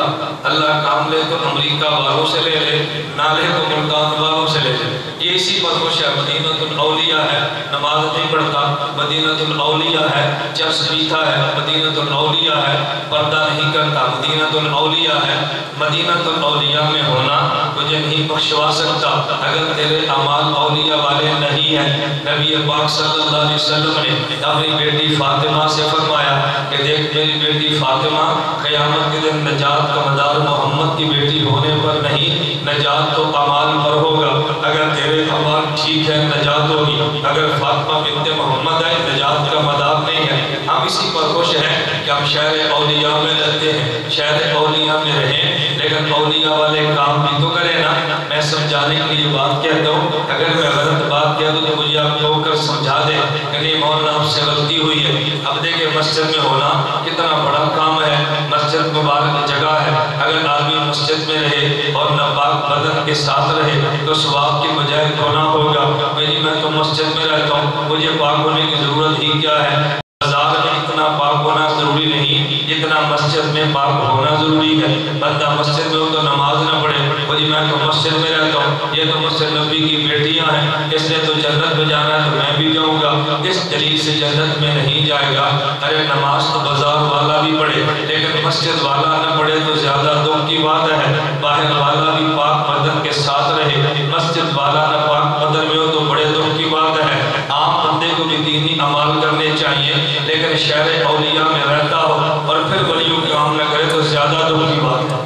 اللہ کام لے تو امریکہ والوں سے لے لے، نہ لے تو ملتان والوں سے لے لے۔ یہ اسی پر خوش ہے، مدینۃ الاولیاء ہے، نماز نہیں پڑھتا، مدینۃ الاولیاء ہے، چرس پیتا ہے، مدینۃ الاولیاء ہے، پردہ نہیں کرتا، مدینۃ الاولیاء ہے۔ مدینۃ الاولیاء میں ہونا تجھے نہیں بخشوا سکتا اگر تیرے اعمال اولیاء والے نہیں ہیں۔ نبی پاک صلی اللہ علیہ وسلم نے اپنی بیٹی فاطمہ سے فرمایا کہ دیکھ میری بیٹی فاطمہ، قیامت کے دن نجات کا مدار محمد کی بیٹی ہونے پر نہیں، نجات تو اعمال پر ہوگا۔ اگر تیرے اعمال ٹھیک ہے نجات ہوگی، اگر فاطمہ بنت محمد ہے نجات کا مدار نہیں ہے۔ ہم اسی پر خوش ہیں کہ ہم شہر اولیاء میں رہتے ہیں، شہر اولیاء میں رہیں، لیکن اولیاء والے کام بھی تو کریں نا۔ میں سمجھانے کے لیے بات کہتا ہوں، اگر میں غلط بات کہہ دوں تو مجھے آپ ٹوک کر سمجھا دیں کہ نہیں مولانا آپ سے غلطی ہوئی ہے۔ اب دیکھیں مسجد میں ہونا کتنا بڑا کام ہے، مسجد مبارک جگہ ہے، اگر آدمی مسجد میں رہے اور ناپاک بدن کے ساتھ رہے تو ثواب کے بجائے گناہ ہوگا۔ میری میں تو مسجد میں رہتا ہوں، مجھے پاک ہونے کی ضرورت ہی کیا ہے؟ بازار میں اتنا پاک ہونا ضروری نہیں جتنا مسجد میں پاک ہونا ضروری ہے۔ بندہ مسجد میں ہو تو نماز نہ پڑھے، بھائی میں تو مسجد میں رہتا ہوں، یہ تو مسجد نبی کی بیٹیاں ہیں، اس نے تو جنت میں جانا ہے تو میں بھی جاؤں گا، اس دلیل سے جنت میں نہیں جائے گا۔ ارے نماز تو بازار والا بھی پڑھے لیکن مسجد والا نہ پڑھے تو زیادہ دکھ کی بات ہے، باہر والا بھی پاک بدن کے ساتھ رہے، مسجد والا نہ پاک بدن میں ہو تو بڑے دکھ کی بات ہے۔ عام بندے کو بھی دینی اعمال کرنے چاہیے، لیکن شہر اولیاء میں رہتا ہو اور پھر ولیوں کے کام نہ کرے تو زیادہ دکھ کی بات ہے،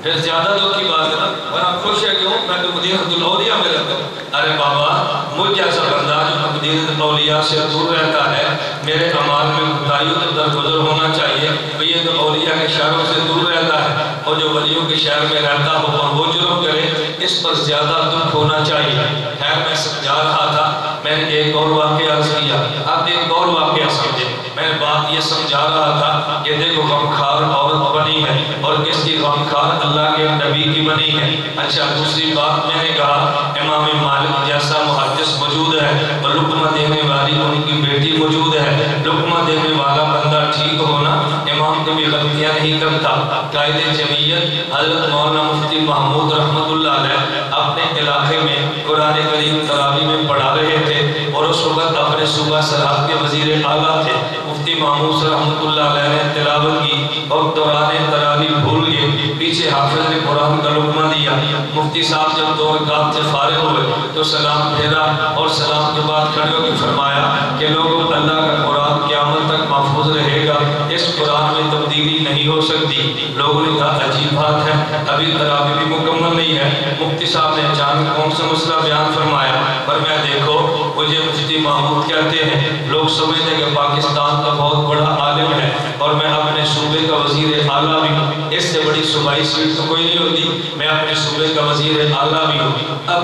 پھر زیادہ دکھ کی بات ہے نا۔ ورنہ خوش ہے کیوں؟ میں تو مدینہ الاولیاء میں رہتا ہوں۔ ارے بابا، مجھ جیسا بندہ جو مدینہ الاولیاء سے دور رہتا ہے، میرے اعمال میں کوتاہیوں سے درگزر ہونا چاہیے۔ یہ تو اولیاء کے شہروں سے دور رہتا ہے، اور جو ولیوں کے شہر میں رہتا ہو اور وہ جرم کرے، اس پر زیادہ دکھ ہونا چاہیے۔ خیر، میں سمجھا رہا تھا، میں نے ایک اور واقعہ عرض کیا، اب ایک اور واقعہ سمجھے۔ میں نے بات یہ سمجھا رہا تھا کہ دیکھو غمخوار عورت بنی ہے، اور کس کی غمخوار؟ اللہ کے نبی کی بنی ہے۔ اچھا، دوسری بات میں نے کہا امام مالک جیسا محدث موجود ہے اور لقمہ دینے والی ان کی بیٹی موجود ہے۔ لقمہ دینے والا بندہ ٹھیک ہونا، امام کبھی غلطیاں نہیں کرتا۔ قائد جمعیت حضرت مولانا مفتی محمود رحمۃ اللہ علیہ اپنے علاقے میں قرآن کریم تراویح میں پڑھا رہے تھے، اور اس وقت اپنے صوبہ سرحد کے وزیر اعلیٰ تھے۔ مفتی محمود رحمۃ اللہ علیہ نے تلاوت کی اور دوران تراویح بھول گئے، پیچھے حافظ نے قرآن کا لقمہ دیا۔ مفتی صاحب جب دو رکعت سے فارغ ہوئے تو سلام پھیرا، اور سلام کے بعد کھڑے ہو کے فرمایا کہ لوگوں، اللہ کا قرآن قیامت تک محفوظ رہے گا، اس قرآن میں تبدیلی نہیں ہو سکتی۔ لوگوں نے کہا عجیب بات ہے، ابھی تراویح بھی مکمل نہیں ہے۔ مفتی صاحب نے اچانک کون سا مسئلہ بیان فرمایا، پر میں دیکھو مجھے مفتی محمود کہتے ہیں، لوگ سمجھتے ہیں کہ پاکستان کا بہت بڑا عالم ہے اور میں اپنے صوبے کا وزیر اعلیٰ بھی ہوں، اس سے بڑی صوبائی سیٹ تو کوئی نہیں ہوتی، میں اپنے صوبے کا وزیر اعلیٰ بھی ہوں، اب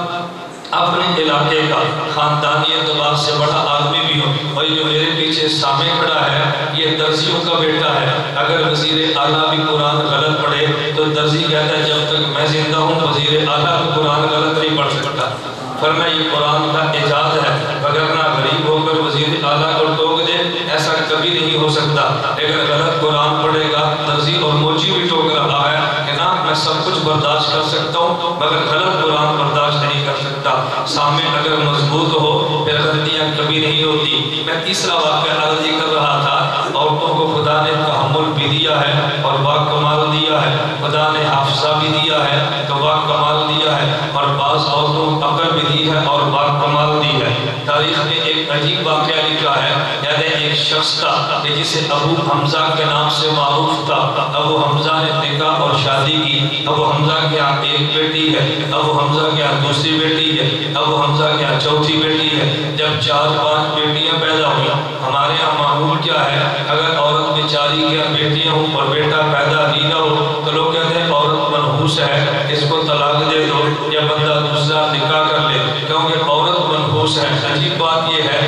اپنے علاقے کا خاندانی اعتبار سے بڑا آدمی بھی ہوں، اور جو میرے پیچھے سامنے کھڑا ہے یہ درزیوں کا بیٹا ہے۔ اگر وزیر اعلیٰ بھی قرآن غلط پڑھے تو درزی کہتا ہے جب تک میں زندہ ہوں وزیر اعلیٰ بھی قرآن غلط نہیں پڑھ سکتا۔ فرمایا یہ قرآن کا اعجاز ہے، وگرنہ غریب ہو کر وزیر اعلیٰ کو ٹوک دے ایسا کبھی نہیں ہو سکتا، لیکن غلط قرآن پڑھے گا درزی اور موچی بھی ٹوک رہا ہے کہ نا میں سب کچھ برداشت کر سکتا ہوں مگر غلط قرآن برداشت نہیں کر سکتا۔ سامنے اگر مضبوط ہو پھر غلطیاں کبھی نہیں ہوتی۔ میں تیسرا واقعہ عرض کر رہا تھا، عورتوں کو خدا نے تحمل بھی دیا ہے اور با کمال دیا ہے، خدا نے حافظہ بھی دیا ہے تو با کمال دیا ہے، اور بعض عورتوں کو عقل بھی دی ہے اور با کمال دی ہے۔ تاریخ میں ایک عجیب واقعہ لکھا ہے، یعنی ایک شخص تھا کہ جسے ابو حمزہ کے نام سے معروف تھا۔ ابو حمزہ نے نکاح اور شادی کی، ابو حمزہ کے یہاں ایک بیٹی ہے، ابو حمزہ کے یہاں دوسری بیٹی ہے، ابو حمزہ کے یہاں چوتھی بیٹی ہے۔ جب 4-5 بیٹیاں پیدا ہوئی، ہمارے یہاں معمول کیا ہے، اگر عورت بیچاری کے یہاں بیٹیاں ہوں اور بیٹا پیدا ہی نہ ہو تو لوگ کہتے ہیں عورت منحوس ہے، اس کو طلاق دے دو یا بندہ دوسرا نکاح کر لے، کیونکہ عورت منحوس ہے۔ عجیب بات یہ ہے،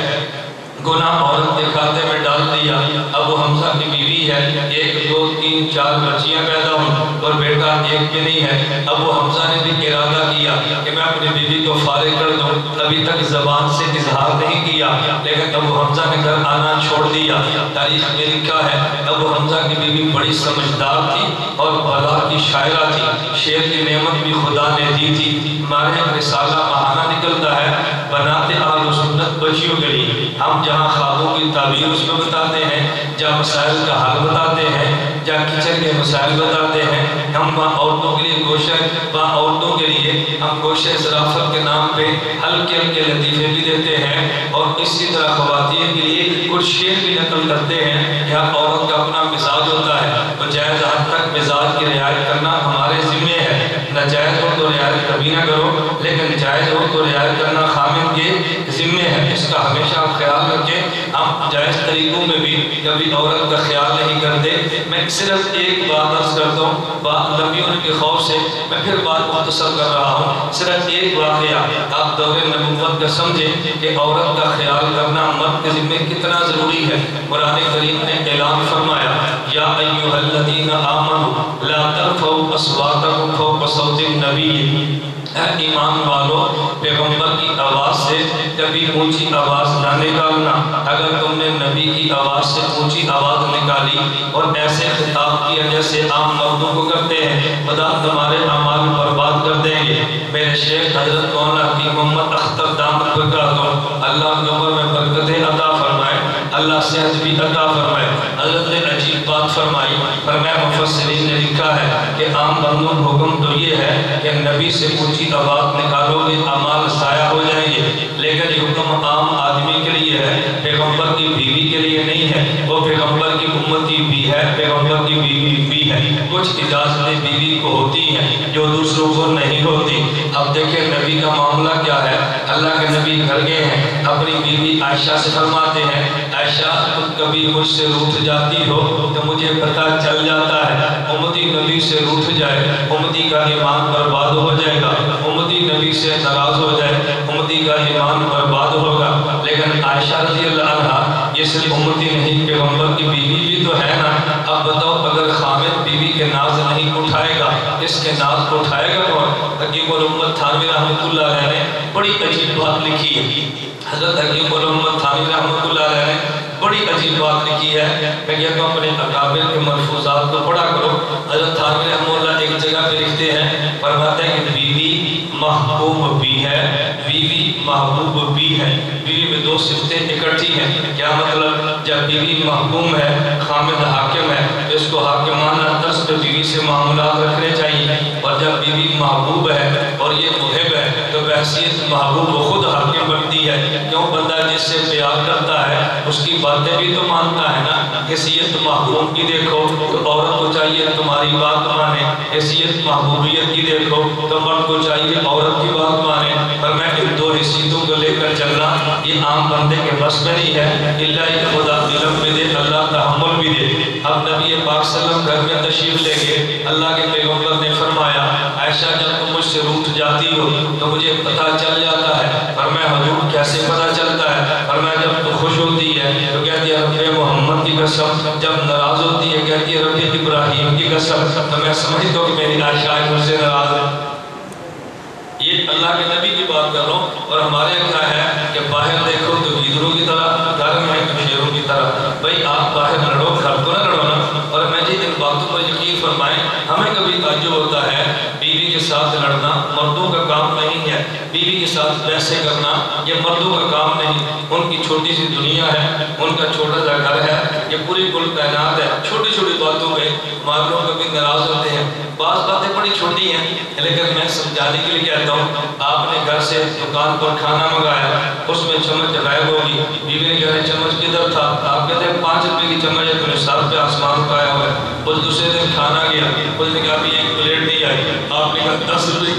گناہ عورت کے کھاتے میں ڈال دیا۔ ابو حمزہ کی بیوی ہے، 1 2 3 4 بچیاں پیدا ہوں اور بیٹا ایک بھی نہیں ہے۔ ابو حمزہ نے بھی ارادہ کیا کہ میں اپنی بیوی کو فارغ کر دوں، ابھی تک زبان سے اظہار نہیں کیا، لیکن ابو حمزہ نے گھر آنا چھوڑ دیا۔ تاریخ میں لکھا ہے ابو حمزہ کی بیوی بڑی سمجھدار تھی اور بلا کی شاعرہ تھی، شعر کی نعمت بھی خدا نے دی تھی۔ ہمارے رسالہ ماہانہ نکلتا ہے، بناتے اہل سنت بچیوں کے لیے، ہم جہاں خوابوں کی تعبیر اس میں بتاتے ہیں، جہاں مسائل کا حل بتاتے ہیں، جہاں کچن کے مسائل بتاتے ہیں، ہم وہاں عورتوں کے لیے وہاں عورتوں کے لیے ہم کوشش ظرافت کے نام پہ ہلکے ہلکے لطیفے بھی دیتے ہیں، اور اسی طرح خواتین کے لیے کچھ شعر بھی نقل کرتے ہیں۔ یہاں عورت کا اپنا مزاج ہوتا ہے، تو جائز حد تک مزاج کی رعایت کرنا ہمارے ذمہ ہے، ناجائز ہو تو رعایت کبھی نہ کرو، لیکن جائز ہو تو رعایت کرنا خامد کے ذمہ ہے، اس کا ہمیشہ خیال رکھیں۔ ہم جائز طریقوں میں بھی کبھی عورت کا خیال نہیں کرتے۔ میں صرف ایک بات عرض کرتا ہوں، بات لمبی ہونے کے خوف سے میں پھر بات مختصر کر رہا ہوں، صرف ایک واقعہ آپ دور نبوت کا سمجھیں کہ عورت کا خیال کرنا مرد کے ذمہ کتنا ضروری ہے۔ قرآن کریم نے اعلان فرمایا، یا ایھا الذین آمنوا لا ترفعوا اصواتکم فوق صوت النبی، اے ایمان والو پیغمبر کی آواز سے کبھی اونچی آواز نہ نکالنا۔ اگر تم نے نبی کی آواز سے اونچی آواز نکالی اور ایسے خطاب کیا جیسے عام مردوں کو کرتے ہیں، خدا تمہارے اعمال برباد کر دیں گے۔ میرے شیخ حضرت مولانا حکیم محمد اختر دامت برکاتہ اللہ کی عمر میں برکتیں عطا فرمائے، اللہ صحت بھی عطا فرمائے۔ حضرت نے عجیب بات فرمائی، فرمایا عام بندوں کا حکم تو یہ ہے کہ نبی سے اونچی آواز نکالو گے اعمال ضائع ہو جائیں گے، لیکن یہ حکم عام آدمی کے لیے ہے، پیغمبر کی بیوی کے لیے نہیں ہے۔ وہ پیغمبر کی امتی بھی ہے، پیغمبر کی بیوی بھی ہے۔ کچھ اجازتیں بیوی کو ہوتی ہیں جو دوسروں کو نہیں ہوتی۔ اب دیکھیں نبی کا معاملہ کیا ہے۔ اللہ کے نبی گھر گئے ہیں، اپنی بیوی عائشہ سے فرماتے ہیں عائشہ تم کبھی مجھ سے روٹھ جاتی ہو تو مجھے پتہ چل جاتا ہے، امتی نبی سے روٹھ جائے امتی کا ایمان برباد ہو جائے گا، امتی نبی سے ناراض ہو جائے امتی کا ایمان برباد ہوگا۔ لیکن عائشہ رضی اللہ عنہا یہ صرف امتی نہیں پیغمبر کی بیوی بھی تو ہے نا۔ اب بتاؤ اگر خامد بیوی کے ناز نہیں اٹھائے گا اس کے ناز کو اٹھائے گا کون؟ حکیم الامت تھانوی رحمۃ اللہ علیہ نے بڑی عجیب بات لکھی ہے۔ حضرت حکیم الامت تھانوی رحمۃ اللہ علیہ نے بڑی عجیب بات لکھی ہے۔ میں کہتا ہوں اپنے اکابر کے ملفوظات کو پڑھا کرو۔ حضرت تھانوی رحمۃ اللہ ایک جگہ پہ لکھتے ہیں، فرماتے ہیں کہ بیوی محبوب بھی ہے، بیوی محبوب بھی ہے۔ بیوی میں دو صفتیں اکٹھی ہیں۔ کیا مطلب؟ جب بیوی محکوم ہے، خامد حاکم ہے تو اس کو حاکمانہ طرز پہ بیوی سے معاملات رکھنے چاہیے، اور جب بیوی محبوب ہے اور یہ محب ہے تو بحیثیت محبوب وہ خود حاکم بنتی ہے۔ کیوں؟ بندہ جس سے پیار کرتا ہے اس کی باتیں بھی تو مانتا ہے نا۔ حیثیت محبوب کی دیکھو تو عورت کو چاہیے تمہاری بات مانے، حیثیت محبوبیت کی دیکھو تو مرد کو چاہیے عورت کی بات مانے۔ پر میں ان دو حیثیتوں کو لے کر چلنا یہ عام بندے کے بس میں نہیں ہے، اللہ ہی خدا علم بھی دے، اللہ تحمل بھی دے۔ اب نبی پاک صلی اللہ علیہ وسلم گھر میں تشریف لے گئے، اللہ کے پیغمبر نے فرمایا عائشہ جب تم مجھ سے روٹھ جاتی ہو تو مجھے پتہ چل جاتا ہے۔ فرمایا حضور کیسے پتہ چلتا ہے؟ فرمایا جب تو خوش ہوتی ہے تو کہتی ہے رب محمد کی قسم، جب ناراض ہوتی ہے کہتی ہے رب ابراہیم کی قسم، تو میں سمجھتا ہوں کہ میری عائشہ مجھ سے ناراض ہے۔ یہ اللہ کے نبی کی بات کر رہا ہوں، اور ہمارے کیا ہے کہ باہر دیکھو تو گیدڑوں کی طرح، گھر میں تو شیروں کی طرح۔ بھائی آپ باہر لڑو، گھر تو نہ لڑو نا۔ اور میں جی ان باتوں پر یقین فرمائیں، ہمیں کبھی تعجب ہوتا ہے بیوی کے ساتھ لڑنا مردوں کا کام نہیں ہے، بیوی کے ساتھ بحثیں کرنا یہ مردوں کا کام نہیں۔ ان کی چھوٹی سی دنیا ہے، ان کا چھوٹا سا گھر ہے، یہ پوری کل کائنات ہے۔ چھوٹی چھوٹی باتوں پہ ہمارے لوگ کبھی ناراض ہوتے ہیں۔ بعض باتیں بڑی چھوٹی ہیں لیکن میں سمجھانے کے لیے کہتا ہوں، آپ نے گھر سے دکان پر کھانا منگایا، اس میں چمچ غائب ہوگی، بیوی نے کہا چمچ کدھر تھا؟ آپ کہتے ہیں 5 روپے کی چمچ ہے، تو نے 7 پہ آسمان کا آیا ہوا ہے۔ اس دوسرے دن کھانا گیا، اس نے کہا ابھی ایک پلیٹ نہیں آئی، آپ نے کہا 10 روپے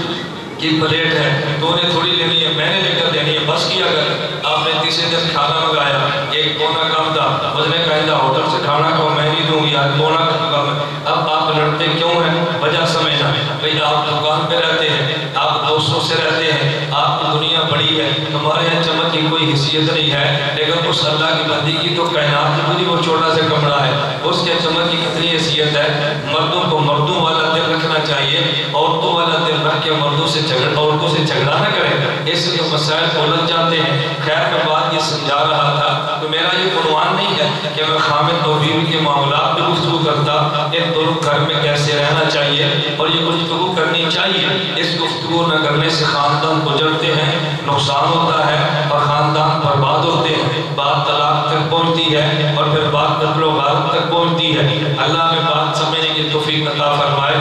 کی پلیٹ ہے تو انہیں تھوڑی لینی ہے، میں نے لے کر دینی ہے، بس کیا کر۔ آپ نے تیسرے دن کھانا منگایا، ایک کونا کم تھا، اس نے کہا ہوٹل سے کھانا کھاؤ، میں نہیں دوں گی، آج کونا کم ہے۔ اب آپ لڑتے کیوں ہیں؟ وجہ سمجھنا۔ بھئی آپ دکان پہ رہتے ہیں، آپ دوستوں سے رہتے ہیں، آپ کی دنیا بڑی ہے، ہمارے یہاں چمچ کی کوئی حیثیت نہیں ہے، لیکن اس اللہ کی بندی کی تو کائنات کی پوری وہ چھوٹا سا کمرہ ہے، اس کے چمچ کی کتنی حیثیت ہے۔ مردوں کو مردوں والا دل رکھنا چاہیے، عورتوں والا دل رکھ کے عورتوں سے جھگڑا نہ کریں، اس لیے مسائل الجھ جاتے ہیں۔ خیر میں بات یہ سمجھا رہا تھا کہ میرا یہ عنوان نہیں ہے کہ میں خامد اور بیوی کے معاملات پہ گفتگو کرتا، ان دونوں گھر میں کیسے رہنا چاہیے اور یہ گفتگو کرنی چاہیے۔ اس گفتگو نہ کرنے سے خاندان گزرتے ہیں، نقصان ہوتا ہے اور خاندان برباد ہوتے ہیں، بات طلاق تک پہنچتی ہے اور پھر بات قتل و غارت تک پہنچتی ہے۔ اللہ میں بات سمجھنے کی توفیق عطا فرمائے۔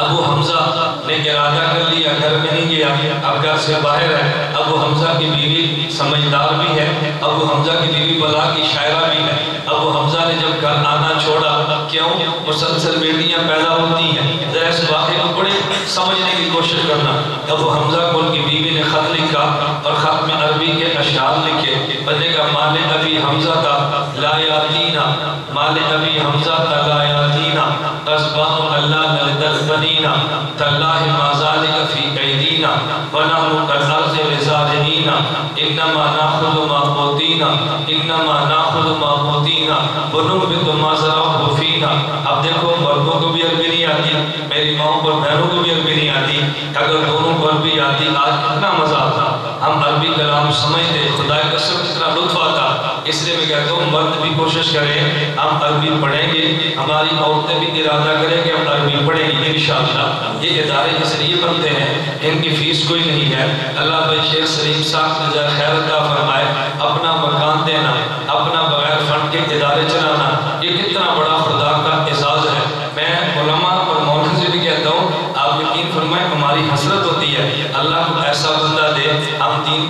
ابو حمزہ نے ارادہ کر لیا، گھر میں نہیں گیا، اب گھر سے باہر ہے۔ ابو حمزہ کی بیوی سمجھدار بھی ہے، ابو حمزہ کی بیوی بلا کی شاعرہ بھی ہے۔ ابو حمزہ نے جب گھر آنا چھوڑا، کیوں؟ مسلسل بیٹیاں پیدا ہوتی ہیں، ذرا اس واقعے کو بڑے سمجھنے کی کوشش کرنا۔ ابو حمزہ کو ان کی بیوی نے خط لکھا اور خط میں عربی کے اشعار لکھے، بندے کا مال ابی حمزہ کا لا یاتینا، مال ابی حمزہ کا لا یاتینا، قصبان اللہ نلدل بنینا، تاللہ ما ذالک فی ایدینا، ونحن کالارض لزارعینا، انما ناخذ ما قوتینا، انما ناخذ ما قوتینا، وننبت ما زرعہ فینا۔ اب دیکھو مردوں کو بھی عربی نہیں آتی، میری ماؤں پر بہنوں کو بھی عربی نہیں آتی، اگر دونوں کو عربی آتی آج کتنا مزہ آتا، ہم عربی کلام سمجھتے، خدا کی قسم کتنا لطف آتا۔ اس لیے میں کہتا ہوں مرد بھی کوشش کریں، ہم عربی پڑھیں گے، ہماری عورتیں بھی ارادہ کریں کہ ہم عربی پڑھیں گے انشاءاللہ۔ یہ ادارے اس لیے بنتے ہیں، ان کی فیس کوئی نہیں ہے۔ اللہ بھائی شیخ سلیم صاحب نے خیر عطا فرمائے، اپنا مکان دینا، اپنا بغیر فنڈ کے ادارے چلانا، یہ کتنا بڑا خدا کا اعزاز ہے۔ میں علماء اور مولوی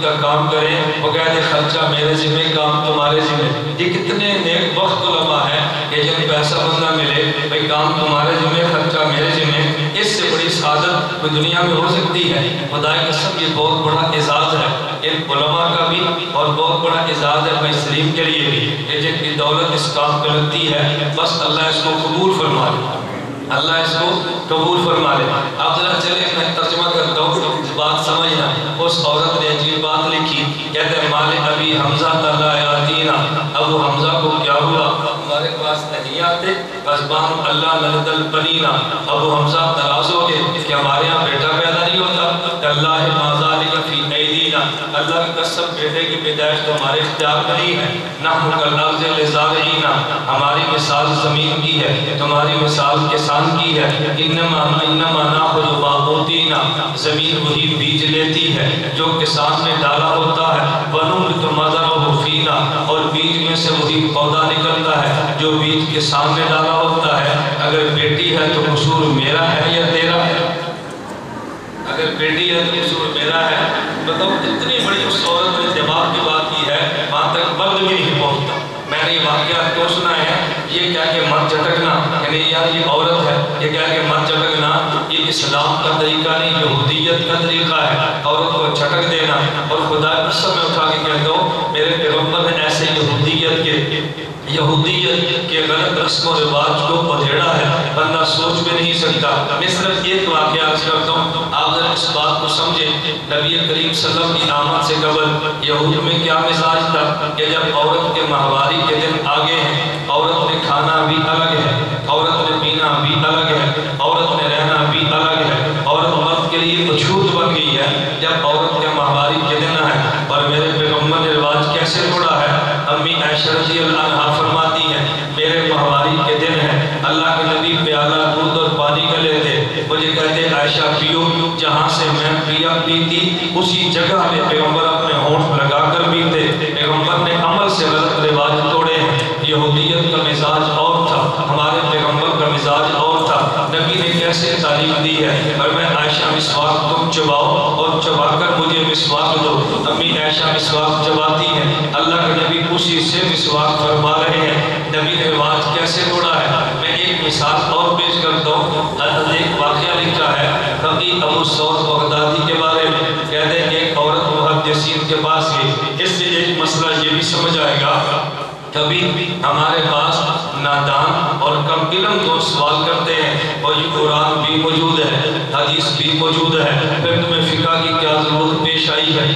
دین کا کام کریں، وہ کہتے خرچہ میرے ذمہ، کام تمہارے ذمہ۔ یہ کتنے نیک بخت علماء ہیں کہ جن کو ایسا بندہ ملے بھائی کام تمہارے ذمہ، خرچہ میرے ذمہ، اس سے بڑی سعادت کوئی دنیا میں ہو سکتی ہے؟ خدا کی قسم یہ بہت بڑا اعزاز ہے ان علماء کا بھی، اور بہت بڑا اعزاز ہے بھائی سلیم کے لیے بھی کہ جن کی دولت اس کام پہ لگتی ہے، بس اللہ اس کو قبول فرما لے، اللہ اس کو قبول فرما لے۔ آپ ذرا چلے میں ترجمہ کرتا ہوں، بات سمجھنا۔ اس عورت نے عجیب بات لکھی، کہتے ہیں مال ابی حمزہ لا یاتینا، ابو حمزہ کو کیا ہوا؟ ہمارے پاس نہیں آتے، قصبان اللہ لد البنینا، ابو حمزہ تراز ہو گئے کہ ہمارے یہاں بیٹا پیدا نہیں ہوتا۔ اللہ ما ذالک فی ایدینا، اللہ کی قسم بیٹے کی پیدائش تو ہمارے اختیار میں نہیں ہے۔ نحن کالارض للزارعین، ہماری مثال زمین کی ہے، تمہاری مثال کسان کی ہے۔ انما ناخذ ما اوتینا، زمین وہی بیج لیتی ہے جو کسان نے ڈالا ہوتا ہے۔ وننبت ما ذرعه فینا، اور بیج میں سے وہی پودا نکلتا ہے جو بیج کسان نے ڈالا ہوتا ہے۔ اگر بیٹی ہے تو قصور میرا ہے یا تیرا ہے؟ اگر بیٹی ہے تو قصور میرا ہے؟ بتاؤ اتنی بڑی اس عورت نے جواب کی بات کی ہے، وہاں تک مرد بھی نہیں پہنچتا۔ میں نے یہ واقعہ کیوں سنا ہے؟ یہ کیا کہ مت جھٹکنا، یعنی یار یہ عورت ہے، یہ کیا کہ مت جھٹکنا، یہ اسلام کا طریقہ نہیں، یہودیت کا طریقہ ہے عورت کو جھٹک دینا۔ اور خدا کی قسم میں اٹھا کے کہتا ہوں میرے پیغمبر نے ایسے یہودیت کے غلط رسم و رواج کو ادھیڑا ہے، بندہ سوچ بھی نہیں سکتا۔ میں صرف ایک واقعہ عرض کرتا ہوں، آپ ذرا اس بات کو سمجھیں۔ نبی کریم صلی اللہ علیہ وسلم کی آمد سے قبل یہود میں کیا مزاج تھا کہ جب عورت کے ماہواری کے دن آگے ہیں، عورت نے کھانا بھی الگ ہے، عورت نے پینا بھی الگ ہے، عورت نے رہنا بھی الگ ہے، عورت مرد کے لیے اچھوت بن گئی ہے جب عورت کے ماہواری کے دن ہے۔ اور میرے پیغمبر نے رواج کیسے توڑا ہے؟ امی عائشہ رضی اللہ عنہا فرماتی ہیں میرے ماہواری کے دن ہے، اللہ کے نبی پیالہ دودھ اور پانی کا لیتے، مجھے کہتے عائشہ پیو، جہاں سے میں پیا پیتی اسی جگہ میں پیغمبر اپنے ہونٹ لگا کر پیتے۔ پیغمبر نے عمل سے غلط رواج توڑے ہیں۔ یہودیت کا مزاج اور تھا، ہمارے پیغمبر کا مزاج اور تھا۔ نبی نے کیسے تعلیم دی ہے، اور میں عائشہ مسواک تم چباؤ اور چبا کر مجھے مسواک دو۔ امی عائشہ مسواک چباتی ہیں، اللہ کے نبی اسی سے مسواک فرما رہے ہیں۔ نبی نے رواج کیسے توڑا ہے؟ میں ایک مثال اور پیش کرتا ہوں۔ حضرت ایک واقعہ لکھا ہے فقی ابو ثور بغدادی کے بارے میں، کہتے ہیں ایک عورت محدثین کے پاس گئی۔ اس سے ایک مسئلہ یہ بھی سمجھ آئے گا، کبھی ہمارے پاس نادان اور کم علم تو سوال کرتے ہیں اور یہ قرآن بھی موجود ہے، حدیث بھی موجود ہے، پھر تمہیں فقہ کی کیا ضرورت پیش آئی ہے؟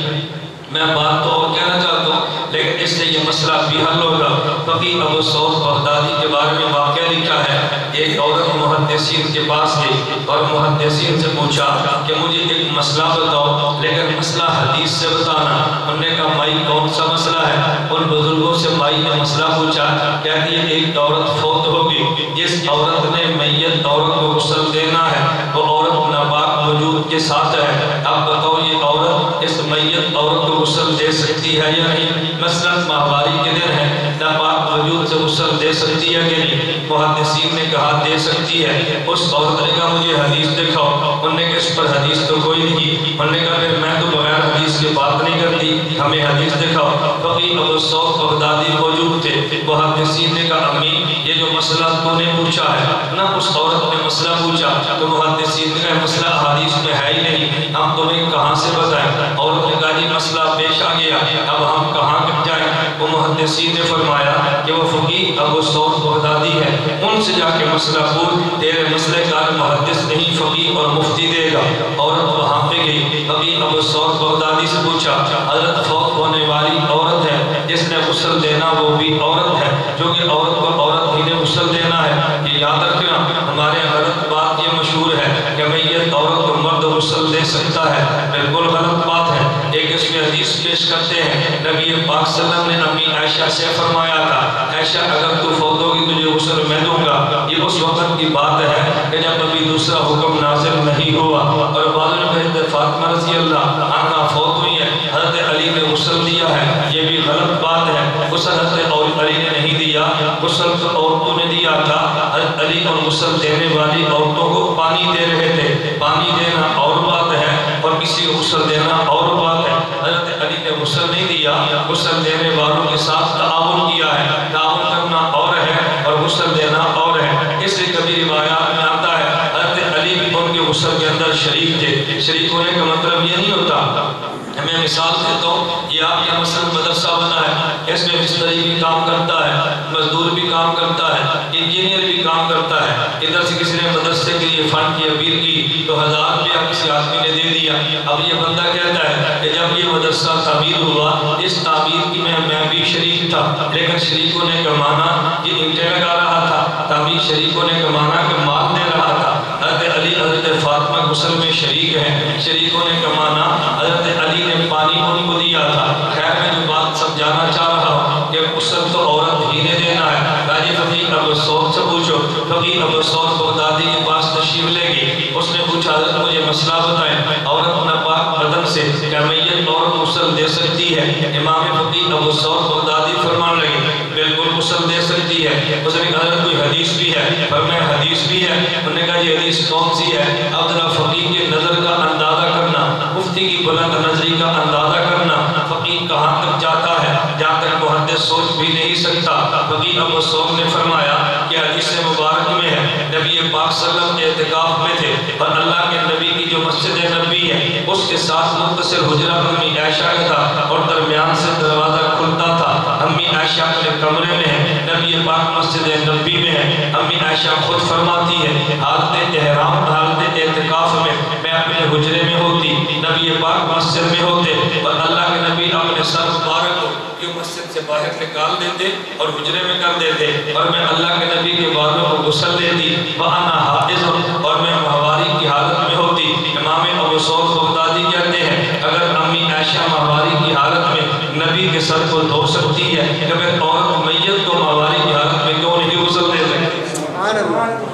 میں بات تو اور کہنا چاہتا ہوں لیکن اس سے یہ مسئلہ بھی حل ہوگا۔ فقی ابو ثور بغدادی کے بارے میں واقعہ لکھا ہے، ایک عورت محدثین کے پاس گئی اور محدثین سے پوچھا کہ مجھے ایک مسئلہ بتاؤ لیکن مسئلہ حدیث سے بتانا۔ انہوں نے کہا مائی کون سا مسئلہ ہے؟ ان بزرگوں سے مائی نے مسئلہ پوچھا، کہتی ہے ایک عورت فوت ہوگی، جس عورت نے میت عورت کو غسل دینا ہے وہ عورت ناپاک وجود کے ساتھ ہے۔ اب بتاؤ یہ عورت اس میت عورت کو غسل دے سکتی ہے یا نہیں؟ مثلاً ماہواری کے دن ہے، ناپاک وجود سے غسل دے سکتی ہے کہ نہیں؟ محدثین نے کہا دے سکتی ہے۔ اس عورت نے کہا مجھے حدیث دکھاؤ۔ انہوں نے کہا اس پر حدیث تو کوئی نہیں۔ انہوں نے کہا پھر میں تو بغیر حدیث کی بات نہیں کرتی، ہمیں حدیث دکھاؤ۔ فقی ابو ثور بغدادی موجود تھے۔ محدثین نے کہا امی یہ جو مسئلہ تو نے پوچھا ہے نہ، اس عورت نے مسئلہ پوچھا تو محدثین نے کہا مسئلہ حدیث میں ہے ہی نہیں، ہم تمہیں کہاں سے بتائیں؟ عورت نے کہا جی مسئلہ پیش آ گیا، اب ہم کہاں جائیں؟ وہ محدثین نے فرمایا کہ وہ فقی ابو ثور بغدادی ہے، ان سے جا کے مسئلہ پوچھ، تیرے مسئلے کا محدث نہیں فقی اور مفتی دے گا۔ عورت وہاں پہ گئی، فقی ابو ثور بغدادی سے پوچھا حضرت فوت ہونے والی عورت ہے جس نے غسل دینا وہ بھی عورت ہے، جو کہ عورت کو عورت ہی نے غسل دینا ہے۔ یہ یاد رکھنا، ہمارے غلط بات یہ مشہور ہے کہ میت عورت کو مرد غسل دے سکتا ہے، بالکل غلط بات ہے۔ ایک اس میں حدیث پیش کرتے ہیں، نبی پاک صلی اللہ علیہ وسلم نے امی عائشہ سے فرمایا تھا عائشہ اگر تو فوت ہوگی تجھے غسل میں دوں گا۔ یہ اس وقت کی بات ہے کہ جب ابھی دوسرا حکم نازل نہیں ہوا، اور بعض نے حضرت فاطمہ رضی اللہ عنہا فوت ہوئی ہے، حضرت علی نے غسل دیا ہے، یہ بھی غلط بات ہے۔ غسل حضرت علی نے نہیں دیا، غسل تو عورتوں نے دیا تھا۔ حضرت علی اور غسل دینے والی عورتوں کو پانی دے رہے تھے، پانی دینا اور بات ہے اور کسی غسل دینا اور بات ہے۔ حضرت علی نے غسل نہیں دیا، غسل دینے والوں کے ساتھ تعاون کیا ہے۔ تعاون کرنا اور ہے اور غسل دینا اور ہے۔ اس لیے کبھی روایات میں آتا ہے حضرت علی بھی ان کے غسل کے اندر شریک تھے۔ شریک ہونے کا مطلب یہ نہیں ہوتا، میں مثال دیتا ہوں، یہ آپ کا مثلا مدرسہ بنا ہے، اس میں مستری بھی کام کرتا ہے، مزدور بھی کام کرتا ہے، انجینئر بھی کام کرتا ہے۔ ادھر سے کسی نے مدرسے کے لیے فنڈ کی اپیل کی تو 1000 روپیہ کسی آدمی نے دے دیا۔ اب یہ بندہ کہتا ہے کہ جب یہ مدرسہ تعمیر ہوا، اس تعمیر کی میں بھی شریک تھا، لیکن شریک ہونے کا معنی یہ اینٹیں لگا رہا تھا، تعمیر شریک ہونے کا معنی کہ مال دے رہا تھا۔ حضرت علی حضرت فاطمہ غسل میں شریک ہیں، شریک ہونے کا معنی حضرت علی نے پانی ان کو دیا تھا۔ خیر میں جو بات سمجھانا چاہ رہا ہوں کہ غسل تو عورت ہی نے دینا ہے۔ راجی فقیہ ابو سعود سے پوچھو، فقیہ ابو سعود بغدادی کے پاس تشریف لے گئی، اس نے پوچھا حضرت مجھے مسئلہ بتائیں، عورت ناپاک بدن سے کیا میت عورت غسل دے سکتی ہے؟ امام فقیہ ابو سعود بغدادی فرمان لگے بالکل غسل دے سکتی ہے۔ اس نے کہا کوئی حدیث بھی ہے؟ فرمایا حدیث بھی ہے۔ انہوں نے کہا یہ حدیث کون سی ہے؟ اب ذرا فقیہ کی نظر کا اندازہ کرنا، مفتی کی بلند نظری کا اندازہ کرنا، فقیہ کہاں تک جاتا ہے جہاں تک محدث سوچ بھی نہیں سکتا۔ فقیہ ابو سعود نے فرمایا کہ حدیث مبارک میں ہے نبی پاک صلی اللہ علیہ وسلم اعتکاف میں تھے اور اللہ کے نبی کی جو مسجد نبی ہے اس کے ساتھ مختصر حجرہ امی عائشہ کا تھا اور درمیان سے دروازہ کھلتا تھا۔ امی عائشہ اپنے کمرے میں ہے، نبی پاک مسجد نبی میں ہے۔ امی عائشہ خود فرماتی ہے حالت احرام حالت اعتکاف میں اپنے حجرے میں ہوتی، نبی پاک مسجد میں ہوتے اور اللہ کے نبی اپنے سر مبارک کو جو مسجد سے باہر نکال دیتے اور حجرے میں کر دیتے اور میں اللہ کے نبی کے بالوں کو غسل دیتی، وَأَنَا حَائِضٌ، اور میں ماہواری کی حالت میں ہوتی۔ امام ابو سعود بغدادی کہتے ہیں اگر امی عائشہ ماہواری کی حالت میں نبی کے سر کو دھو سکتی ہے کہ پھر عورت میت کو ماہواری کی حالت میں کیوں نہیں غسل دے سکتی؟ سبحان اللہ۔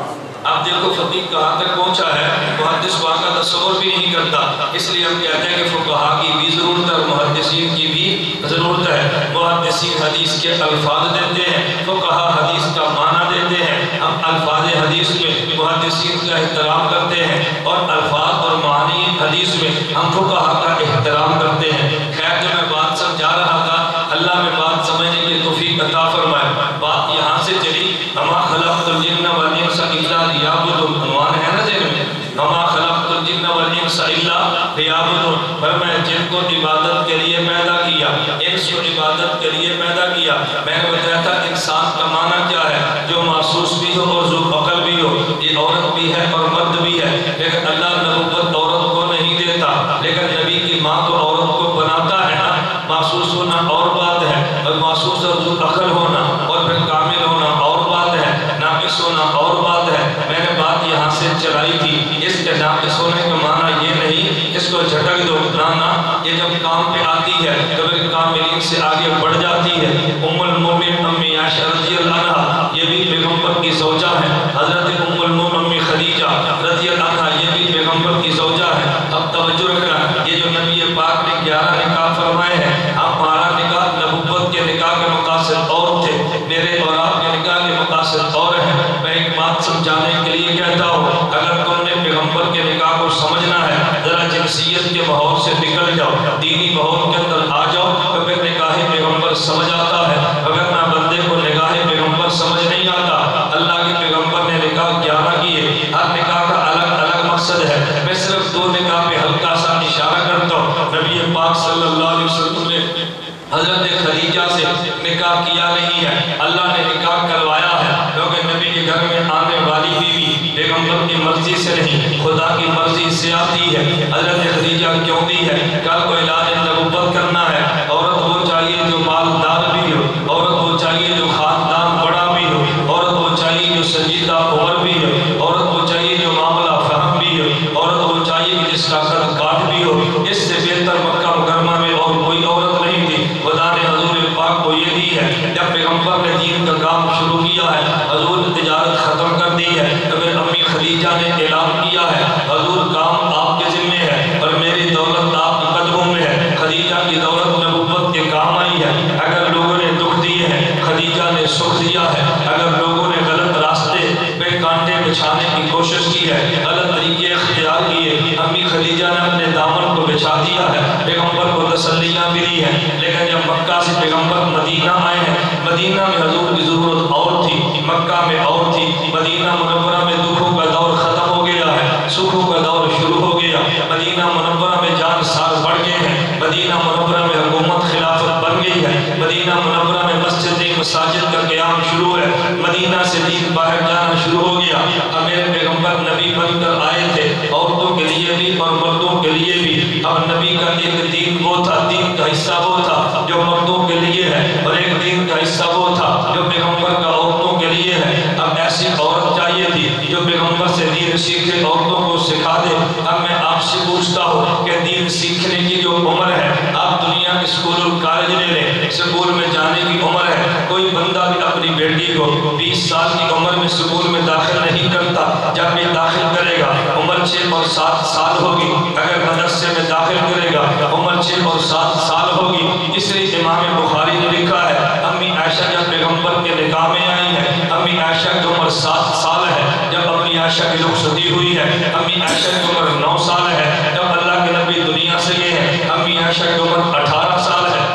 اب دیکھو فقیہ کہاں تک پہنچا ہے، محدث وہاں کا تصور بھی نہیں کرتا۔ اس لیے ہم کہتے ہیں کہ فقہاء کی بھی ضرورت ہے اور محدثین کی بھی ضرورت ہے۔ محدثین حدیث کے الفاظ دیتے ہیں، فقہاء حدیث کا معنی دیتے ہیں۔ ہم الفاظ حدیث میں محدثین کا احترام کرتے ہیں اور الفاظ اور معنی حدیث میں ہم فقہاء کا احترام کرتے ہیں۔ خیر جو میں بات سمجھا رہا تھا، اللہ میں بات سمجھنے کی توفیق عطا فرمائے۔ بات یہاں سے چلی وَمَا خَلَقْتُ الْجِنَّ وَالْإِنسَ إِلَّا لِيَعْبُدُونِ، عنوان ہے نا ذہن میں، وَمَا خَلَقْتُ الْجِنَّ وَالْإِنسَ إِلَّا لِيَعْبُدُونِ، پر میں جن کو عبادت کے لیے پیدا کیا، انس کو عبادت کے لیے پیدا کیا۔ میں نے بتایا تھا انسان کا معنی کیا ہے، جو محسوس بھی ہو اور ذو عقل بھی ہو، یہ عورت بھی ہے اور مرد بھی ہے، لیکن اللہ نبوت عورت کو نہیں دیتا، لیکن نبی کی ماں تو عورت کو بناتا ہے نا۔ محسوس ہونا اور بات ہے اور محسوس اور ذو عقل ہونا اور پھر کامل ہونا اور بات ہے، ناقص ہونا اور بات ہے۔ میں نے بات یہاں سے چلائی تھی، اس کے ناقص ہونے کا معنی یہ نہیں اس کو جھٹک دو، نہ یہ جب کام پہ آتی ہے تو پھر کاملین سے آگے بڑھ جاتی ہے۔ ام المومن امی عائشہ رضی اللہ عنہا یہ بھی پیغمبر کی زوجہ ہے، حضرت ام المومن امی خدیجہ رضی اللہ عنہا یہ بھی پیغمبر کی زوجہ ہے۔ اب توجہ رکھنا، یہ جو نبی پاک نے 11 نکاح فرمائے ہیں، ہمارا نکاح نبوت کے نکاح کے مقاصد اور تھے، میرے اور آپ کے نکاح کے مقاصد اور ہیں۔ میں ایک بات سمجھانے کے لیے کہتا ہوں، اگر تم نے پیغمبر کے نکاح کو سمجھنا ہے ذرا جنسیت کے ماحول سے نکل جاؤ، دینی ماحول کے اندر آ جاؤ تو پھر نکاح پیغمبر سمجھ آتا ہے، اگر نہ بندے کو نکاح پیغمبر سمجھ نہیں آتا۔ اللہ کے پیغمبر نے نکاح 11 کیے، ہر نکاح کا الگ الگ مقصد ہے۔ میں صرف 2 نکاح پہ ہلکا سا اشارہ کرتا ہوں۔ نبی پاک صلی اللہ علیہ وسلم نے حضرت خدیجہ سے نکاح کیا نہیں ہے، اللہ نے نکاح کروایا ہے، کیونکہ نبی کے گھر میں آنے والی بیوی پیغمبر کی مرضی سے نہیں خدا کی مرضی سے آتی ہے۔ حضرت خدیجہ کیوں دی ہے؟ کل کو اعلان نبوت کرنا ہے، عورت وہ چاہیے جو مالدار بھی ہو، عورت وہ چاہیے جو خاندان بڑا بھی ہو، عورت وہ چاہیے جو سنجیدہ عمر بھی ہو، عورت وہ چاہیے جو معاملہ فہم بھی ہو، عورت وہ چاہیے کہ جس کا قد کاٹ بھی ہو۔ اس سے بہتر مکہ مکرمہ میں اور کوئی عورت نہیں تھی، خدا نے حضور پاک کو یہ دی ہے۔ جب پیغمبر نے دین کا کام شروع کیا ہے، حضور نے تجارت ختم کر دی ہے، تو پھر امی خدیجہ نے اعلان کیا ہے حضور کام آپ کے ذمہ ہے اور میری دولت آپ کے قدموں میں ہے۔ خدیجہ کی دولت نبوت کے کام آئی ہے۔ اگر لوگوں نے دکھ دیے ہیں خدیجہ نے سکھ دیا ہے، اگر لوگوں نے غلط راستے پہ کانٹے بچھانے کی کوشش کی ہے، غلط طریقے اختیار کیے، امی خدیجہ نے اپنے دامن کو بچھا تسلیاں ملی ہیں، لیکن جب مکہ سے پیغمبر مدینہ آئے ہیں، مدینہ میں حضور کی ضرورت اور تھی، مکہ میں اور تھی، مدینہ منورہ میں دکھوں کا دور ختم ہو گیا ہے، سکھوں کا دور شروع ہو گیا، مدینہ منورہ میں جان سار بڑھ گئے ہیں، مدینہ منورہ میں حکومت خلافت بن گئی ہے، مدینہ منورہ میں مساجد کا قیام شروع ہے، مدینہ سے دین باہر جانا شروع ہو گیا۔ اب میرے پیغمبر نبی بن کر آئے تھے، عورتوں کے لیے بھی اور مردوں کے لیے بھی۔ اب نبی کا ایک دین وہ تھا، دین کا حصہ وہ تھا جو مردوں کے لیے ہے، اور ایک دین کا حصہ وہ تھا جو پیغمبر کا عورتوں کے لیے ہے۔ اب ایسی عورت چاہیے تھی جو پیغمبر سے دین سیکھے، عورتوں کو سکھا دے۔ اب میں آپ سے پوچھتا ہوں کہ دین سیکھنے کی جو عمر ہے، آپ دنیا کے اسکول اور کالج لے لیں، اسکول میں جانے کی عمر ہے، کوئی بندہ بھی اپنی بیٹی کو 20 سال کی عمر میں اسکول میں داخل نہیں کرتا۔ جب بھی داخل کرے گا عمر 6 اور 7 سال ہوگی، اگر مدرسے میں داخل کرے گا عمر 6 اور 7 سال ہوگی۔ اس لیے امام بخاری نے لکھا ہے، امی عائشہ جب پیغمبر کے نکاح میں آئی ہے، امی عائشہ کی عمر 7 سال ہے، جب امی عائشہ کی رخصتی ہوئی ہے، امی عائشہ کی عمر 9 سال ہے، جب اللہ کے نبی دنیا سے گئے ہیں، امی عائشہ کی عمر 18 سال ہے۔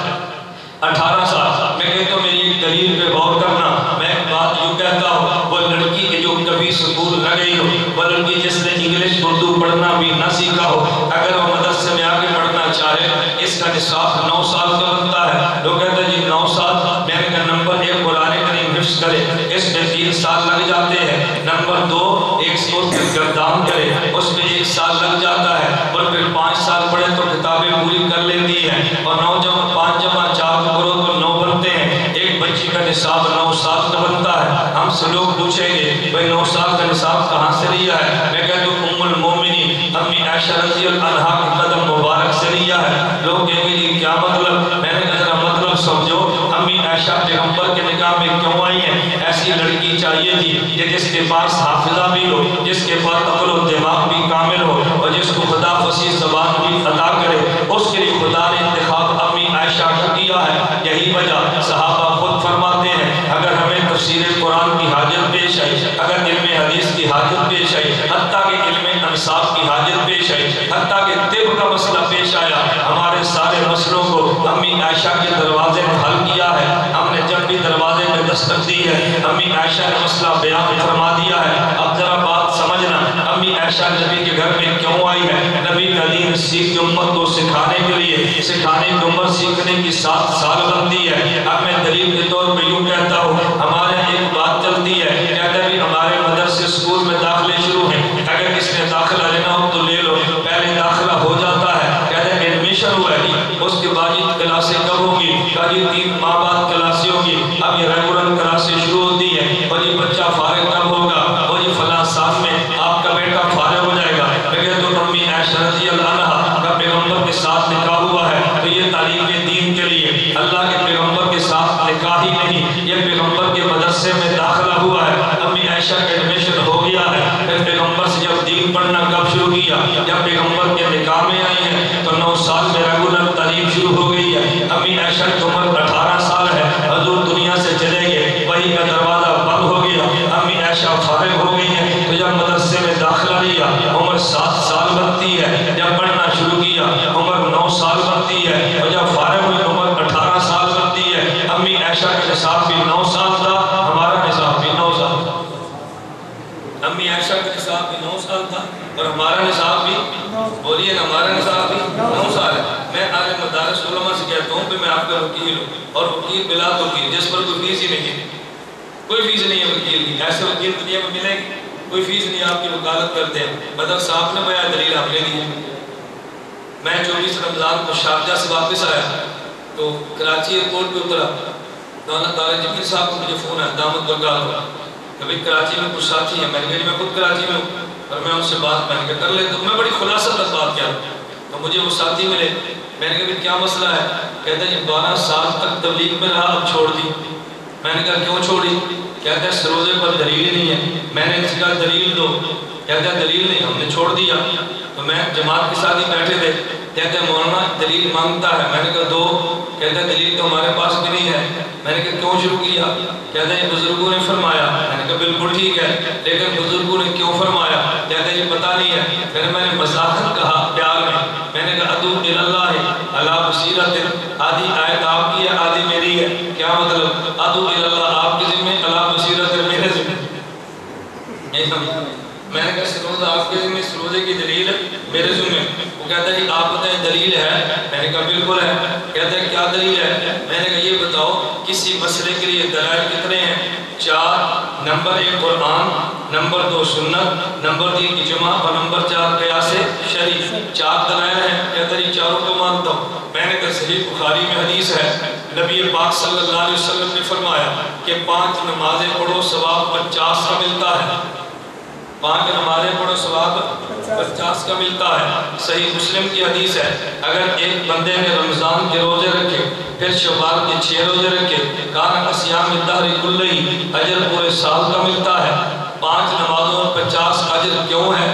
18 سال میں کہتا ہوں، میری ایک دلیل پہ غور کرنا۔ میں ایک بات یوں کہتا ہوں، وہ لڑکی کے جو کبھی سکول نہ گئی ہو، وہ لڑکی جس نے انگلش اردو پڑھنا بھی نہ سیکھا ہو، اگر وہ مدرسے میں آگے پڑھنا چاہے، اس کا نصاب 9 سال کا بنتا ہے۔ لوگ کہتے ہیں جی 9 سال، میں نے کہا نمبر 1 قرآن کریم حفظ کرے، اس میں 3 سال لگ جاتے ہیں۔ نمبر 2 ایک سوچ کے گردان کرے، اس میں 1 سال لگ جاتا ہے، اور پھر 5 سال پڑھے تو کتابیں پوری کر لیتی ہے، اور 9 جمع 5 جمع 4 کرو تو 9 بنتے ہیں۔ ایک بچی کا نصاب 9 سال کا بنتا ہے۔ ہم سے لوگ پوچھیں گے بھائی 9 سال کا نصاب کہاں سے لیا ہے؟ میں کہتا ہوں ام المومنین امی عائشہ رضی اللہ عنہا کے قدم مبارک سے لیا ہے۔ لوگ کہیں گے جی کیا مطلب؟ میں نے کہا ذرا مطلب سمجھو، امی عائشہ پیغمبر کے نکاح میں کیوں آئی ہیں؟ ایسی لڑکی چاہیے تھی کہ جس کے پاس حافظہ بھی ہو، جس کے پاس عقل و دماغ بھی کامل ہو، اور جس کو خدا فصیح زبان بھی عطا کرے۔ اس کے لیے خدا نے انتخاب امی عائشہ کو کیا ہے۔ یہی وجہ صحابہ خود فرماتے ہیں، اگر ہمیں تفسیر قرآن کی حاجت پیش آئی، اگر علم حدیث کی حاجت پیش آئی، حتیٰ کہ علم انصاف کی حاجت پیش آئی، حتیٰ کہ طب کا مسئلہ پیش آیا، ہمارے سارے مسئلوں کو امی عائشہ کے دروازے میں حل کیا ہے۔ ہم نے جب بھی دروازے میں دستک دی ہے، امی عائشہ نے مسئلہ بیان فرما دیا ہے۔ اب ذرا بات سمجھنا، امی عائشہ نبی کے گھر میں کیوں آئی ہے؟ نبی کا دین سیکھ کے امت کو سکھانے کے لیے، سکھانے کی عمر سیکھنے کی 7 سال بنتی ہے۔ اب میں دلیل کے طور پہ یوں کہتا ہوں، ہمارے ایک بات چلتی ہے، کہتے ہیں ہمارے مدرسے اسکول میں داخلے شروع ہیں، اگر کس نے داخلہ لینا ہو تو لے لو، پہلے داخلہ ہو جاتا ہے، کہتے ہیں ایڈمیشن ہوا ہے جی، اس کے بعد یہ کلاسیں کب ہوگی؟ کہا جی 3 ماہ بعد کلاسیں ہوگی۔ اب یہ ریگولر کلاسیں شروع ہوتی ہیں، اور یہ بچہ فارغ کب ہوگا؟ اور یہ فلاں سال میں آپ کا بیٹا فارغ ہو جائے گا۔ لیکن تو امی عائشہ رضی اللہ عنہا کا پیغمبر کے ساتھ نکاح ہوا ہے، تو یہ تعلیم دین کے لیے اللہ کے پیغمبر کے ساتھ نکاح ہی نہیں، یہ پیغمبر کے مدرسے میں داخلہ ہوا ہے، امی عائشہ کا ایڈمیشن ہو گیا ہے۔ پھر پیغمبر سے جب دین پڑھنا کب شروع کیا؟ جب پیغمبر کے نکاح میں آئی ہیں تو 9 سال میں ریگولر تعلیم شروع ہو گئی ہے۔ امی عائشہ کی عمر 18 سال ہے، حضور دنیا سے چلے گئے، وحی کا دروازہ بند ہو گیا، امی عائشہ فارغ ہو گئی ہیں، تو جب مدرسے میں داخلہ لیا عمر 7 سال بنتی ہے، جب پڑھنا شروع کیا عمر 9 سال بنتی ہے، اور جب فارغ ہوئی عمر 18 سال بنتی ہے۔ امی عائشہ کا نصاب بھی 9 سال تھا، ہمارا نصاب بھی 9 سال تھا۔ امی عائشہ کا نصاب بھی 9 سال تھا، اور ہمارا نصاب بھی، بولیے نا، ہمارا نصاب بھی 9 سال ہے۔ میں آج مدارس علماء سے کہتا ہوں کہ میں آپ کا وکیل ہوں، اور وکیل بلا وکیل جس پر کوئی فیس ہی نہیں ہے، کوئی فیس نہیں ہے وکیل کی، ایسے وکیل دنیا میں ملیں گے؟ کوئی فیس نہیں، آپ کی وکالت کرتے ہیں۔ مدر صاحب نے بیان دلیل ہم نے دی ہے۔ میں 24 رمضان کو شارجہ سے واپس آیا تو کراچی ایئرپورٹ پہ اترا، دولت جمیل صاحب کو مجھے فون ہے، دامت بگال ہوا، کبھی کراچی میں کچھ ساتھی ہیں، میں نے کہا میں خود کراچی میں ہوں، اور میں ان سے بات میں نے کہا کر لے، تو میں بڑی خلاصہ تک بات کیا، تو مجھے وہ ساتھی ملے، میں نے کہا کیا مسئلہ ہے؟ کہتے ہیں 12 سال تک تبلیغ میں رہا، اب چھوڑ دی۔ میں نے کہا کیوں چھوڑی؟ کہتے ہیں سروزے پر دلیل نہیں ہے۔ میں نے کہا دلیل دو، کہتے ہیں دلیل نہیں، ہم نے چھوڑ دیا۔ تو میں جماعت کے ساتھ ہی بیٹھے تھے، کہتے ہیں مولانا دلیل مانگتا ہے، میں نے کہا دو، کہتے ہیں دلیل تو ہمارے پاس بھی نہیں ہے۔ میں نے کہا کیوں شروع کیا؟ کہتے ہیں بزرگوں نے فرمایا۔ میں نے کہا بالکل ٹھیک ہے، لیکن بزرگوں نے کیوں فرمایا؟ کہتے ہیں یہ پتہ نہیں ہے۔ پھر میں نے مزاحت کہا پیار میں نے کہا ادعو الی اللہ علی بصیرۃ، آدھی آیت آپ کی ہے آدھی میری ہے، کیا مطلب؟ ادعو الی اللہ آپ کے ذمہ، علی بصیرۃ میرے ذمہ. میں نے کہا اس روزہ آپ کے ذمہ، اس روزے کی دلیل میرے ذمہ. وہ کہتا ہے آپ بتائیں دلیل ہے؟ میں نے کہا بالکل ہے. کہتا ہے کیا دلیل ہے؟ میں نے کہا یہ بتاؤ کسی مسئلے کے لیے دلائل کتنے ہیں؟ 4. نمبر 1 قرآن، نمبر 2 سنت، نمبر 3 اجماع اور نمبر 4 قیاس شرعی. 4 دلائل ہیں. کہتا ہے چاروں کو مانتا ہوں. میں نے کہا صحیح بخاری میں حدیث ہے، نبی پاک صلی اللہ علیہ وسلم نے فرمایا کہ 5 نمازیں پڑھو ثواب 50 کا ملتا ہے. 5 نمازیں پڑھو ثواب 50 کا ملتا ہے. صحیح مسلم کی حدیث ہے، اگر ایک بندے نے رمضان کے روزے رکھے پھر شوال کے 6 روزے رکھے، کان صیام الدہر کلہ، اجر پورے سال کا ملتا ہے. 5 نمازوں اور 50 اجر کیوں ہے؟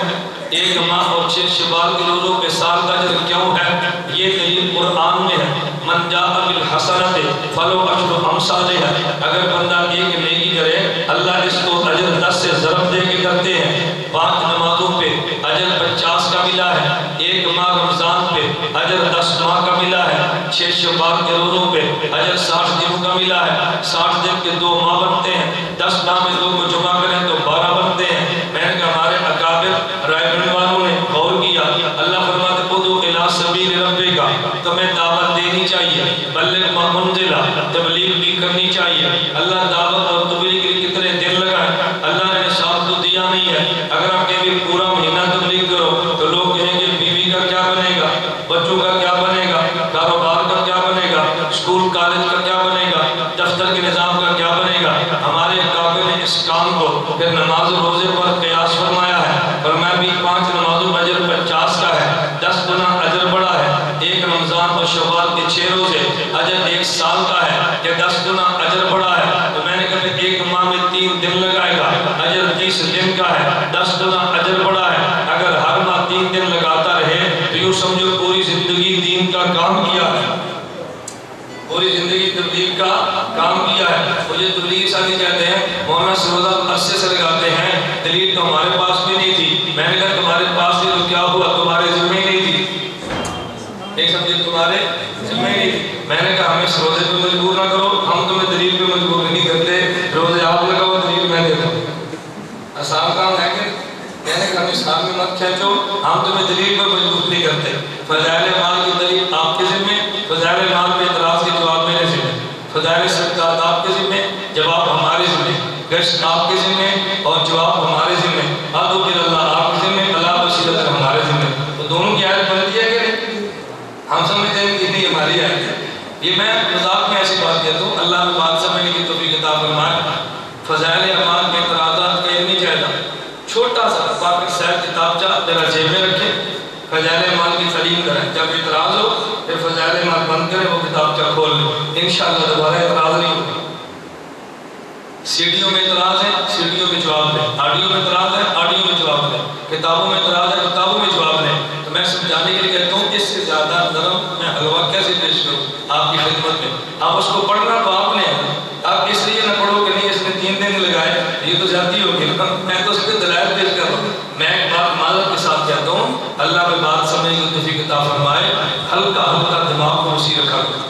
1 ماہ اور 6 شوال کے روزوں پہ سال کا اجر کیوں ہے؟ یہ دلیل قرآن میں ہے. من جاء بالحسنۃ فلہ عشر امثالھا، اگر بندہ ایک نیکی کرے اللہ اس کو اجر 10 سے ضرب دے کے کرتے ہیں. 5 نمازوں پہ اجر 50 کا ملا ہے، 1 ماہ رمضان پہ اجر 10 ماہ کا ملا ہے، 6 شوال کے روزوں پہ اجر 60 دنوں کا ملا ہے. 60 دن کے 2 ماہ بنتے ہیں، 10 ماہ میں 2 کو جمع کریں تو 12 بنتے ہیں. میں نے کہا ہمارے اکابر رائے کرنے والوں نے غور کیا. اللہ فرماتے ادعو الی سبیل ربک، تمہیں دعوت دینی چاہیے، بلغ ما انزل، تبلیغ بھی کرنی چاہیے. اللہ دعوت اور تبلیغ کے کتنے دن لگائے؟ اللہ نے حساب تو دیا نہیں ہے. اگر آپ کہیں پورا مہینہ تبلیغ کرو تو لوگ کہیں گے بیوی کا کیا بنے گا، بچوں کا کیا بنے گا، کاروبار کا کیا بنے گا، اسکول کالج کا کیا بنے گا، دفتر کے نظام کا کیا بنے گا. ہمارے اکابر نے اس کام کو پھر نماز و روزے پر قیاس فرمایا ہے. فرمایا بھی 5 نمازوں اجر 50 کا ہے، 10 گنا اجر بڑا ہے. 1 رمضان اور شوال کے 6 روزے اجر 1 سال کا ہے کہ 10 گنا اجر بڑا ہے. تو میں نے کہا 1 ماہ میں 3 دن لگائے گا، اجر 30 دن کا ہے، 10 گنا اجر بڑا ہے. اگر ہر ماہ 3 دن لگاتا رہے تو یوں سمجھو پوری زندگی دین کا کام کیا ہے، پوری زندگی تبلیغ کا کام کیا ہے. مجھے تبلیغ ساتھی کہتے ہیں مولانا سروزہ عرصے سے لگاتے ہیں، دلیل تو ہمارے پاس بھی نہیں تھی. میں نے کہا تمہارے پاس بھی تو کیا ہوا، تمہارے ذمہ ہی نہیں تھی. ایک سمجھے تمہارے ذمہ ہی نہیں تھی. میں نے کہا ہمیں اس روزے پہ مجبور نہ کرو، ہم تمہیں دلیل پہ مجبور نہیں کرتے. روزے آپ لگاؤ، دلیل میں دیتا ہوں. آسان کام ہے کہ میں نے کہا اس کام میں مت کھینچو، ہم تمہیں دلیل پر مجبور نہیں کرتے. فضائل مال کی دلیل آپ کے ذمہ، فضائل مال پہ اعتراض کے جواب میرے ذمہ، فضائل صدقات آپ کے ذمہ، جواب ہمارے ذمہ، گشت آپ کے ذمہ اور جواب ہمارے ذمہ، ادعو الی اللہ آپ کے ذمہ، علی بصیرۃ ہمارے ذمہ. تو دونوں کی آیت بنتی ہے کہ نہیں؟ ہم سمجھتے ہیں کہ نہیں ہماری آیت ہے. یہ میں مذاق میں ایسی بات کہتا ہوں، اللہ میں بات سمجھنے کی توفیق عطا فرمائے. فضائل اعمال کے اعتراضات کا علمی جائزہ، چھوٹا سا پاک صاحب کتابچہ ذرا جیب میں رکھیں، فضائل اعمال کی تعلیم کریں. جب اعتراض ہو پھر فضائل اعمال بند کریں، وہ کتابچہ کھول لیں، انشاءاللہ دوبارہ اعتراض نہیں ہوگا. سیڈیوں میں اعتراض ہے، سیڈیوں میں جواب دیں. آڈیو میں اعتراض ہے، آڈیو میں جواب دیں. کتابوں میں اعتراض ہے، کتابوں میں جواب دیں. تو میں سمجھانے کے لیے کہتا ہوں اس سے زیادہ نرم میں حلوہ کیسے پیش کروں آپ کی خدمت میں. آپ اس کو پڑھنا تو آپ نے، آپ اس لیے نہ پڑھو کہ نہیں اس نے 3 دن لگائے، یہ تو زیادتی ہوگی. میں تو اس کے دلائل پیش کر رہا ہوں. میں ایک بات معذرت کے ساتھ کہتا ہوں، اللہ میں بات سمجھنے کی توفیق عطا فرمائے. ہلکا ہلکا دماغ کو وسیع رکھا کرو.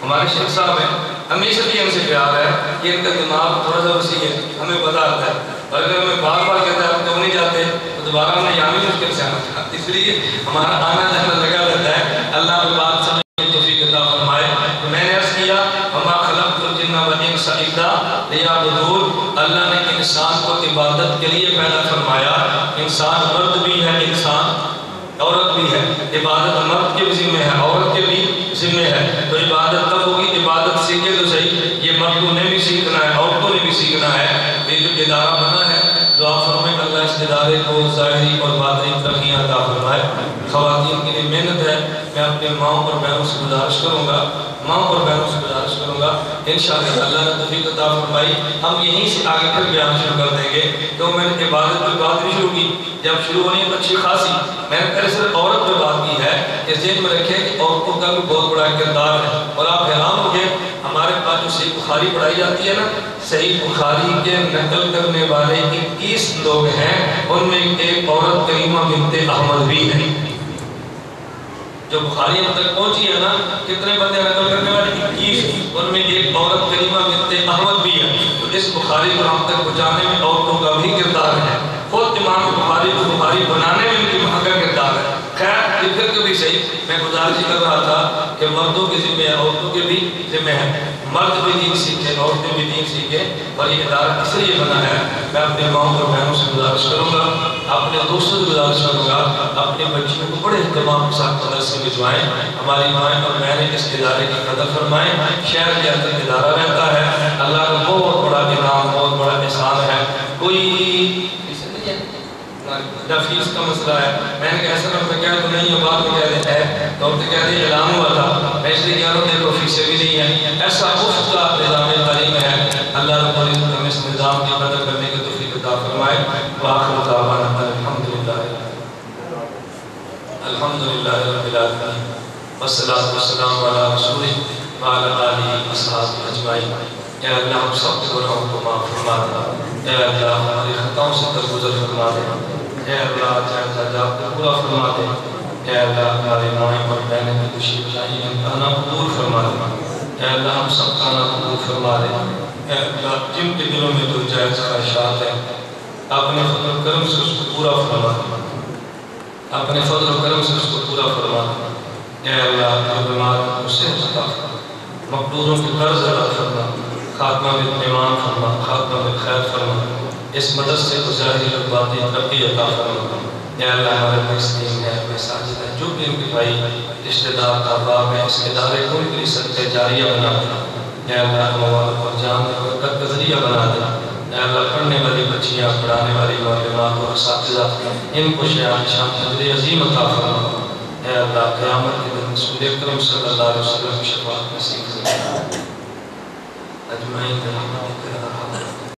ہمارے شیخ صاحب ہیں، ہمیشہ بھی ہم سے پیار ہے کہ ان کا دماغ تھوڑا سا وسیع ہے، ہمیں پتہ آتا ہے. اور اگر ہمیں بار بار کہتا ہے آپ کیوں نہیں جاتے تو دوبارہ ہمیں یہاں بھی مشکل سے آنا تھا. اس لیے ہمارا آنا جانا لگا رہتا ہے. اللہ میں بات سمجھنے کی توفیق عطا فرمائے. تو میں نے عرض کیا وما خلقت الجن والانس الا لیعبدون. اللہ نے انسان کو عبادت کے لیے پیدا فرمایا. انسان مرد بھی ہے، انسان عورت بھی ہے. عبادت مرد کے بھی ذمہ ہے، عورت کے بھی ذمہ ہے. تو عبادت تب ہوگی، عبادت سیکھے تو صحیح. یہ مردوں نے بھی سیکھنا ہے، عورتوں نے بھی سیکھنا ہے. یہ جو ادارہ بنا ہے دعا فرمائیں اللہ اس ادارے کو ظاہری اور باطنی ترقیاں عطا فرمائے. خواتین کے لیے محنت ہے. میں اپنے ماؤں اور بہنوں سے گزارش کروں گا، ماؤں اور بہنوں سے گزارش کروں گا انشاءاللہ اللہ نے توفیق عطا فرمائی. ہم یہیں سے آگے پھر بیان شروع کر دیں گے. تو میں نے عبادت پہ بات نہیں شروع کی، جب شروع ہونی ہے اچھی خاصی. میں نے پہلے صرف عورت پہ بات کی ہے کہ ذہن میں رکھیں کہ عورتوں کا بھی بہت بڑا کردار ہے. اور آپ حیران ہو گئے ہمارے پاس جو صحیح بخاری پڑھائی جاتی ہے نا، صحیح بخاری کے نقل کرنے والے 21 لوگ ہیں، ان میں ایک عورت کریمہ بنت احمد بھی ہے. جو بخاری اب تک پہنچی ہے نا، کتنے بندے نقل کرنے والے 21، ان میں ایک عورت کریمہ بنت احمد بھی ہے. تو اس بخاری کو ہم تک پہنچانے میں عورتوں کا بھی کردار ہے. خود امام بخاری کو بخاری بنانے میں ان کی وہاں کا کردار ہے. خیر یہ پھر کبھی صحیح میں گزارش کر رہا تھا کہ مردوں کے ذمہ ہے، عورتوں کے بھی ذمہ ہے. مرد بھی دین سیکھے، عورتیں بھی دین سیکھیں. اور یہ ادارہ اس لیے بنا ہے، میں اپنے ماؤں اور بہنوں سے گزارش کروں گا، اپنے دوستوں سے گزارش کروں گا، اپنے بچیوں کو بڑے اہتمام کے ساتھ مدرسے میں بھجوائیں. ہماری مائیں اور بہنیں اس ادارے کی قدر فرمائیں. شہر کے اندر ادارہ رہتا ہے، اللہ کا بہت بڑا انعام، بہت بڑا احسان ہے. کوئی فیس کا مسئلہ ہے، میں نے کہا سر میں کہہ تو نہیں ہے، بات میں کہہ رہے ہے تو ہم تو کہہ رہے اعلان ہوا تھا، میں اس لیے کہہ رہا ہوں دیکھو فیسیں بھی نہیں ہیں. ایسا مفت کا نظام تعلیم ہے. اللہ رب العزت ہمیں اس نظام کی قدر کرنے کی توفیق عطا فرمائے. وآخر دعوانا الحمدللہ رب العالمین والصلاۃ والسلام علی رسولہ وعلی آلہ وصحبہ اجمعین. اے اللہ ہم سب کے گناہوں کو معاف فرما دے. اے اللہ ہماری خطاؤں سے درگزر فرما دے. اے اللہ جائز عذاب کو پورا فرما دے. اے اللہ ہماری مائیں اور بہنیں کی خوشی چاہیے ہم کھانا قبول فرما دے. اے اللہ ہم سب کھانا قبول فرما دے. اے اللہ جن کے دلوں میں تو جائز خواہشات ہیں اپنے فضل و کرم سے اس کو پورا فرما دے. اپنے فضل و کرم سے اس کو پورا فرما دے. اے اللہ جو بیمار کو صحت عطا فرما، مقبوضوں کے قرض ادا فرما، خاتمہ بالایمان فرما، خاتمہ بالخیر فرما. اس مدرسے کو ظاہری اور باطنی ترقی عطا فرما. اے اللہ ہمارے مسلمین ہیں، ہمیں ساجد ہیں، جو بھی ان کے بھائی رشتہ دار احباب ہیں، اس ادارے کو ان کے لیے صدقہ جاریہ بنا دے. اے اللہ مواد اور جان میں برکت کا ذریعہ بنا دے. اے اللہ پڑھنے والی بچیاں، پڑھانے والی معلمات اور اساتذہ، ان کو شان اجر عظیم عطا فرما. اے اللہ قیامت کے دن رسول اکرم صلی اللہ علیہ وسلم کی شفاعت نصیب فرما. اجمعین برحمتک یا ارحم الراحمین.